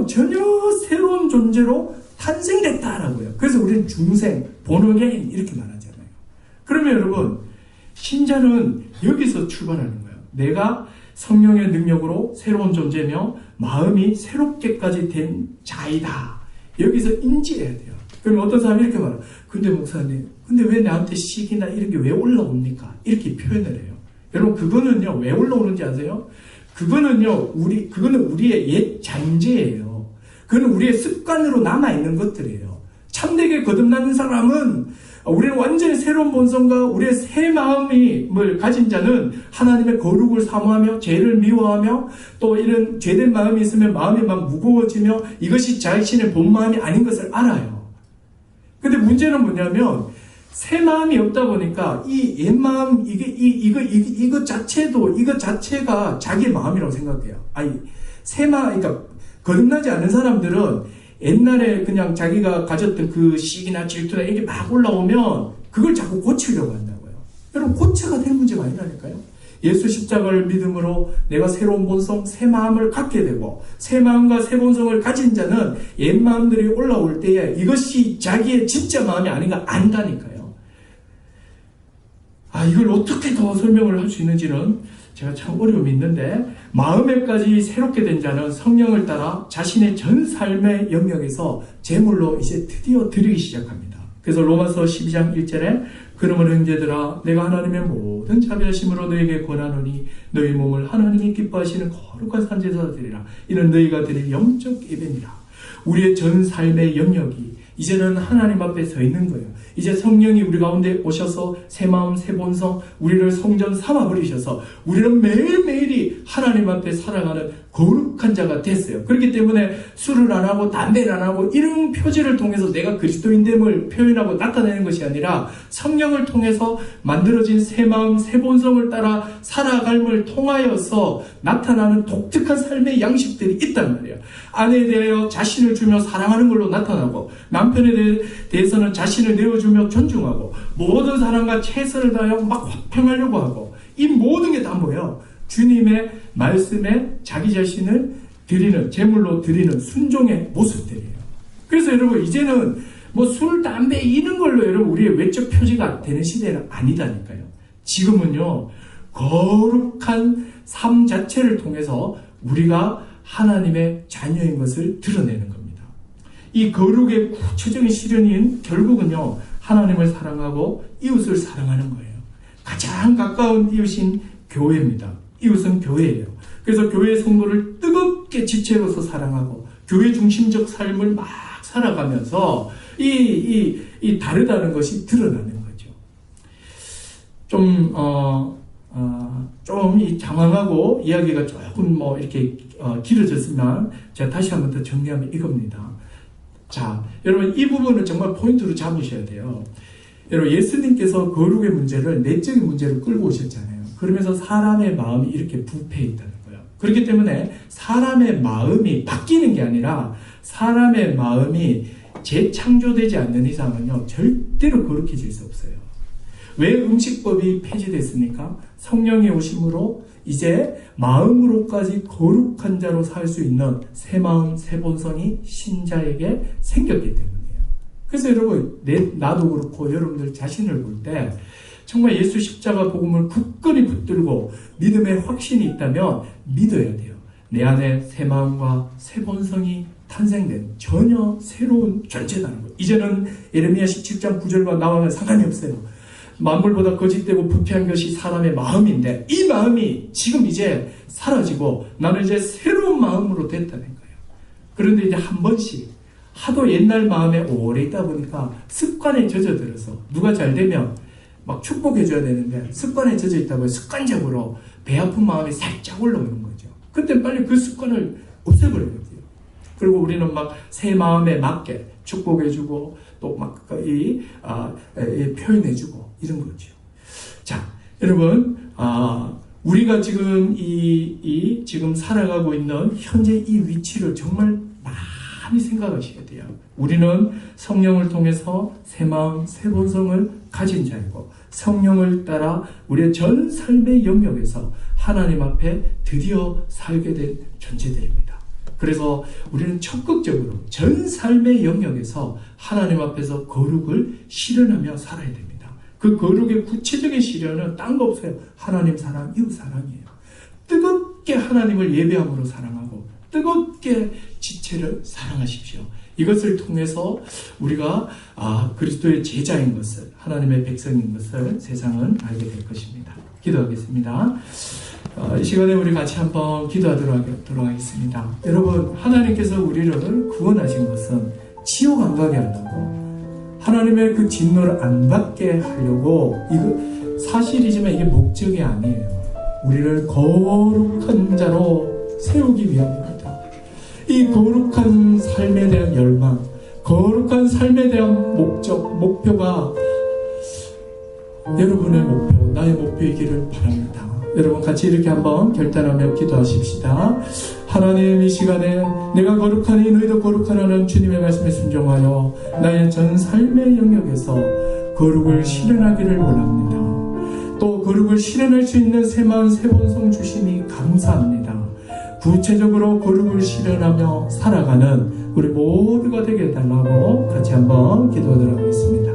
전혀 새로운 존재로 탄생됐다라고요. 그래서 우리는 중생, 본어게인 이렇게 말하잖아요. 그러면 여러분, 신자는 여기서 출발하는 거예요. 내가 성령의 능력으로 새로운 존재며 마음이 새롭게까지 된 자이다. 여기서 인지해야 돼요. 그럼 어떤 사람이 이렇게 말해요. 근데 목사님, 근데 왜 나한테 시기나 이런 게 왜 올라옵니까? 이렇게 표현을 해요. 여러분, 그거는요, 왜 올라오는지 아세요? 그거는 우리의 옛 잔재예요. 그건 우리의 습관으로 남아있는 것들이에요. 참되게 거듭나는 사람은 우리는 완전히 새로운 본성과 우리의 새 마음을 가진 자는 하나님의 거룩을 사모하며 죄를 미워하며 또 이런 죄된 마음이 있으면 마음이 막 무거워지며 이것이 자신의 본 마음이 아닌 것을 알아요. 근데 문제는 뭐냐면 새 마음이 없다 보니까 이 옛 마음 이것 자체가 자기의 마음이라고 생각해요. 새 마음, 그러니까 거듭나지 않은 사람들은 옛날에 그냥 자기가 가졌던 그 시기나 질투나 이게 막 올라오면 그걸 자꾸 고치려고 한다고요. 여러분, 고쳐가 될 문제가 아니라니까요. 예수 십자가를 믿음으로 내가 새로운 본성, 새 마음을 갖게 되고 새 마음과 새 본성을 가진 자는 옛 마음들이 올라올 때에 이것이 자기의 진짜 마음이 아닌가 안다니까요. 이걸 어떻게 더 설명을 할 수 있는지는 제가 참 어려움이 있는데, 마음에까지 새롭게 된 자는 성령을 따라 자신의 전 삶의 영역에서 제물로 이제 드디어 드리기 시작합니다. 그래서 로마서 12장 1절에 그러므로 형제들아 내가 하나님의 모든 자비하심으로 너에게 권하노니 너희 몸을 하나님이 기뻐하시는 거룩한 산제사로 드리라. 이는 너희가 드릴 영적 예배니라. 우리의 전 삶의 영역이 이제는 하나님 앞에 서 있는 거예요. 이제 성령이 우리 가운데 오셔서 새 마음, 새 본성, 우리를 성전 삼아 버리셔서 우리는 매일매일이 하나님 앞에 살아가는 거룩한 자가 됐어요. 그렇기 때문에 술을 안 하고 담배를 안 하고 이런 표지를 통해서 내가 그리스도인됨을 표현하고 나타내는 것이 아니라 성령을 통해서 만들어진 새 마음, 새 본성을 따라 살아감을 통하여서 나타나는 독특한 삶의 양식들이 있단 말이에요. 아내에 대하여 자신을 주며 사랑하는 걸로 나타나고, 남편에 대해서는 자신을 내어주며 존중하고, 모든 사람과 최선을 다하여 막 화평하려고 하고, 이 모든 게 다 뭐예요? 주님의 말씀에 자기 자신을 드리는, 제물로 드리는 순종의 모습들이에요. 그래서 여러분, 이제는 뭐 술, 담배 이런 걸로 여러분 우리의 외적 표지가 되는 시대는 아니다니까요. 지금은요, 거룩한 삶 자체를 통해서 우리가 하나님의 자녀인 것을 드러내는 겁니다. 이 거룩의 구체적인 실현인 결국은요, 하나님을 사랑하고 이웃을 사랑하는 거예요. 가장 가까운 이웃인 교회입니다. 이웃은 교회예요. 그래서 교회 성도를 뜨겁게 지체로서 사랑하고 교회 중심적 삶을 막 살아가면서 이 다르다는 것이 드러나는 거죠. 좀 장황하고 이야기가 조금 이렇게 길어졌으면 제가 다시 한번 더 정리하면 이겁니다. 자, 여러분 이 부분을 정말 포인트로 잡으셔야 돼요. 여러분 예수님께서 거룩의 문제를 내적인 문제로 끌고 오셨잖아요. 그러면서 사람의 마음이 이렇게 부패해 있다는 거예요. 그렇기 때문에 사람의 마음이 바뀌는 게 아니라 사람의 마음이 재창조되지 않는 이상은요, 절대로 거룩해질 수 없어요. 왜 음식법이 폐지됐습니까? 성령의 오심으로 이제 마음으로까지 거룩한 자로 살 수 있는 새 마음, 새 본성이 신자에게 생겼기 때문이에요. 그래서 여러분, 나도 그렇고 여러분들 자신을 볼 때 정말 예수 십자가 복음을 굳건히 붙들고 믿음의 확신이 있다면 믿어야 돼요. 내 안에 새 마음과 새 본성이 탄생된 전혀 새로운 존재라는 거예요. 이제는 예레미야 17장 9절과 나와는 상관이 없어요. 만물보다 거짓되고 부패한 것이 사람의 마음인데 이 마음이 지금 이제 사라지고 나는 이제 새로운 마음으로 됐다는 거예요. 그런데 이제 한 번씩 하도 옛날 마음에 오래 있다 보니까 습관에 젖어들어서 누가 잘 되면 막 축복해줘야 되는데 습관에 젖어 있다고 습관적으로 배 아픈 마음이 살짝 올라오는 거죠. 그때 빨리 그 습관을 없애버려야 돼요. 그리고 우리는 막 새 마음에 맞게 축복해주고 또 막 표현해주고 이런 거죠. 자, 여러분, 우리가 지금 지금 살아가고 있는 현재 이 위치를 정말 많이 생각하셔야 돼요. 우리는 성령을 통해서 새 마음, 새 본성을 가진 자이고 성령을 따라 우리의 전 삶의 영역에서 하나님 앞에 드디어 살게 된 존재들입니다. 그래서 우리는 적극적으로 전 삶의 영역에서 하나님 앞에서 거룩을 실현하며 살아야 됩니다. 그 거룩의 구체적인 실현은 딴 거 없어요. 하나님 사랑, 이웃 사랑이에요. 뜨겁게 하나님을 예배함으로 사랑하고 뜨겁게 지체를 사랑하십시오. 이것을 통해서 우리가 그리스도의 제자인 것을, 하나님의 백성인 것을 세상은 알게 될 것입니다. 기도하겠습니다. 이 시간에 우리 같이 한번 기도하도록 하겠습니다. 여러분, 하나님께서 우리를 구원하신 것은 지옥 안 가게 하려고, 하나님의 그 진노를 안 받게 하려고, 이거 사실이지만 이게 목적이 아니에요. 우리를 거룩한 자로 세우기 위함입니다. 이 거룩한 삶에 대한 열망, 거룩한 삶에 대한 목표가 여러분의 목표, 나의 목표이기를 바랍니다. 여러분 같이 이렇게 한번 결단하며 기도하십시다. 하나님, 이 시간에 내가 거룩하니 너희도 거룩하라는 주님의 말씀에 순종하여 나의 전 삶의 영역에서 거룩을 실현하기를 원합니다. 또 거룩을 실현할 수 있는 새 마음, 새 본성 주시니 감사합니다. 구체적으로 거룩을 실현하며 살아가는 우리 모두가 되게 해달라고 같이 한번 기도하도록 하겠습니다.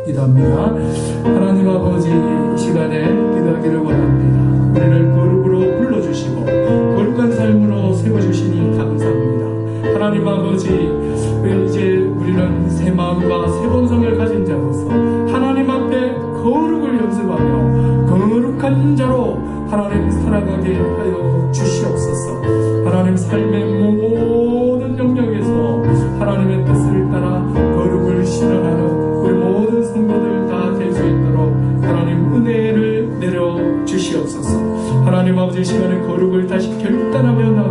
기도합니다. 하나님 아버지, 이 시간에 기도하기를 원합니다. 우리를 거룩으로 불러주시고 거룩한 삶으로 세워주시니 감사합니다. 하나님 아버지, 이제 우리는 새 마음과 새 본성을 가진 자로서 하나님 앞에 거룩을 연습하며 거룩한 자로 하나님 살아가게 하여 주시옵소서. 하나님 삶의 모든 영역에서 하나님의 뜻을 따라 거룩을 실현하는 우리 모든 성도들 다 될 수 있도록 하나님 은혜를 내려 주시옵소서. 하나님 아버지, 시간에 거룩을 다시 결단하며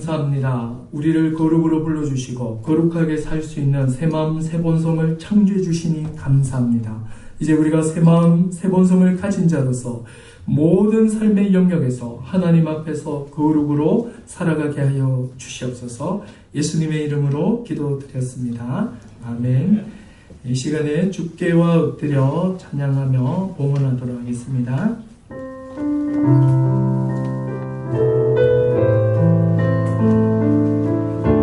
감사합니다. 우리를 거룩으로 불러주시고 거룩하게 살 수 있는 새 마음 새 본성을 창조해 주시니 감사합니다. 이제 우리가 새 마음 새 본성을 가진 자로서 모든 삶의 영역에서 하나님 앞에서 거룩으로 살아가게 하여 주시옵소서. 예수님의 이름으로 기도드렸습니다. 아멘. 이 시간에 주께와 엎드려 찬양하며 봉헌하도록 하겠습니다.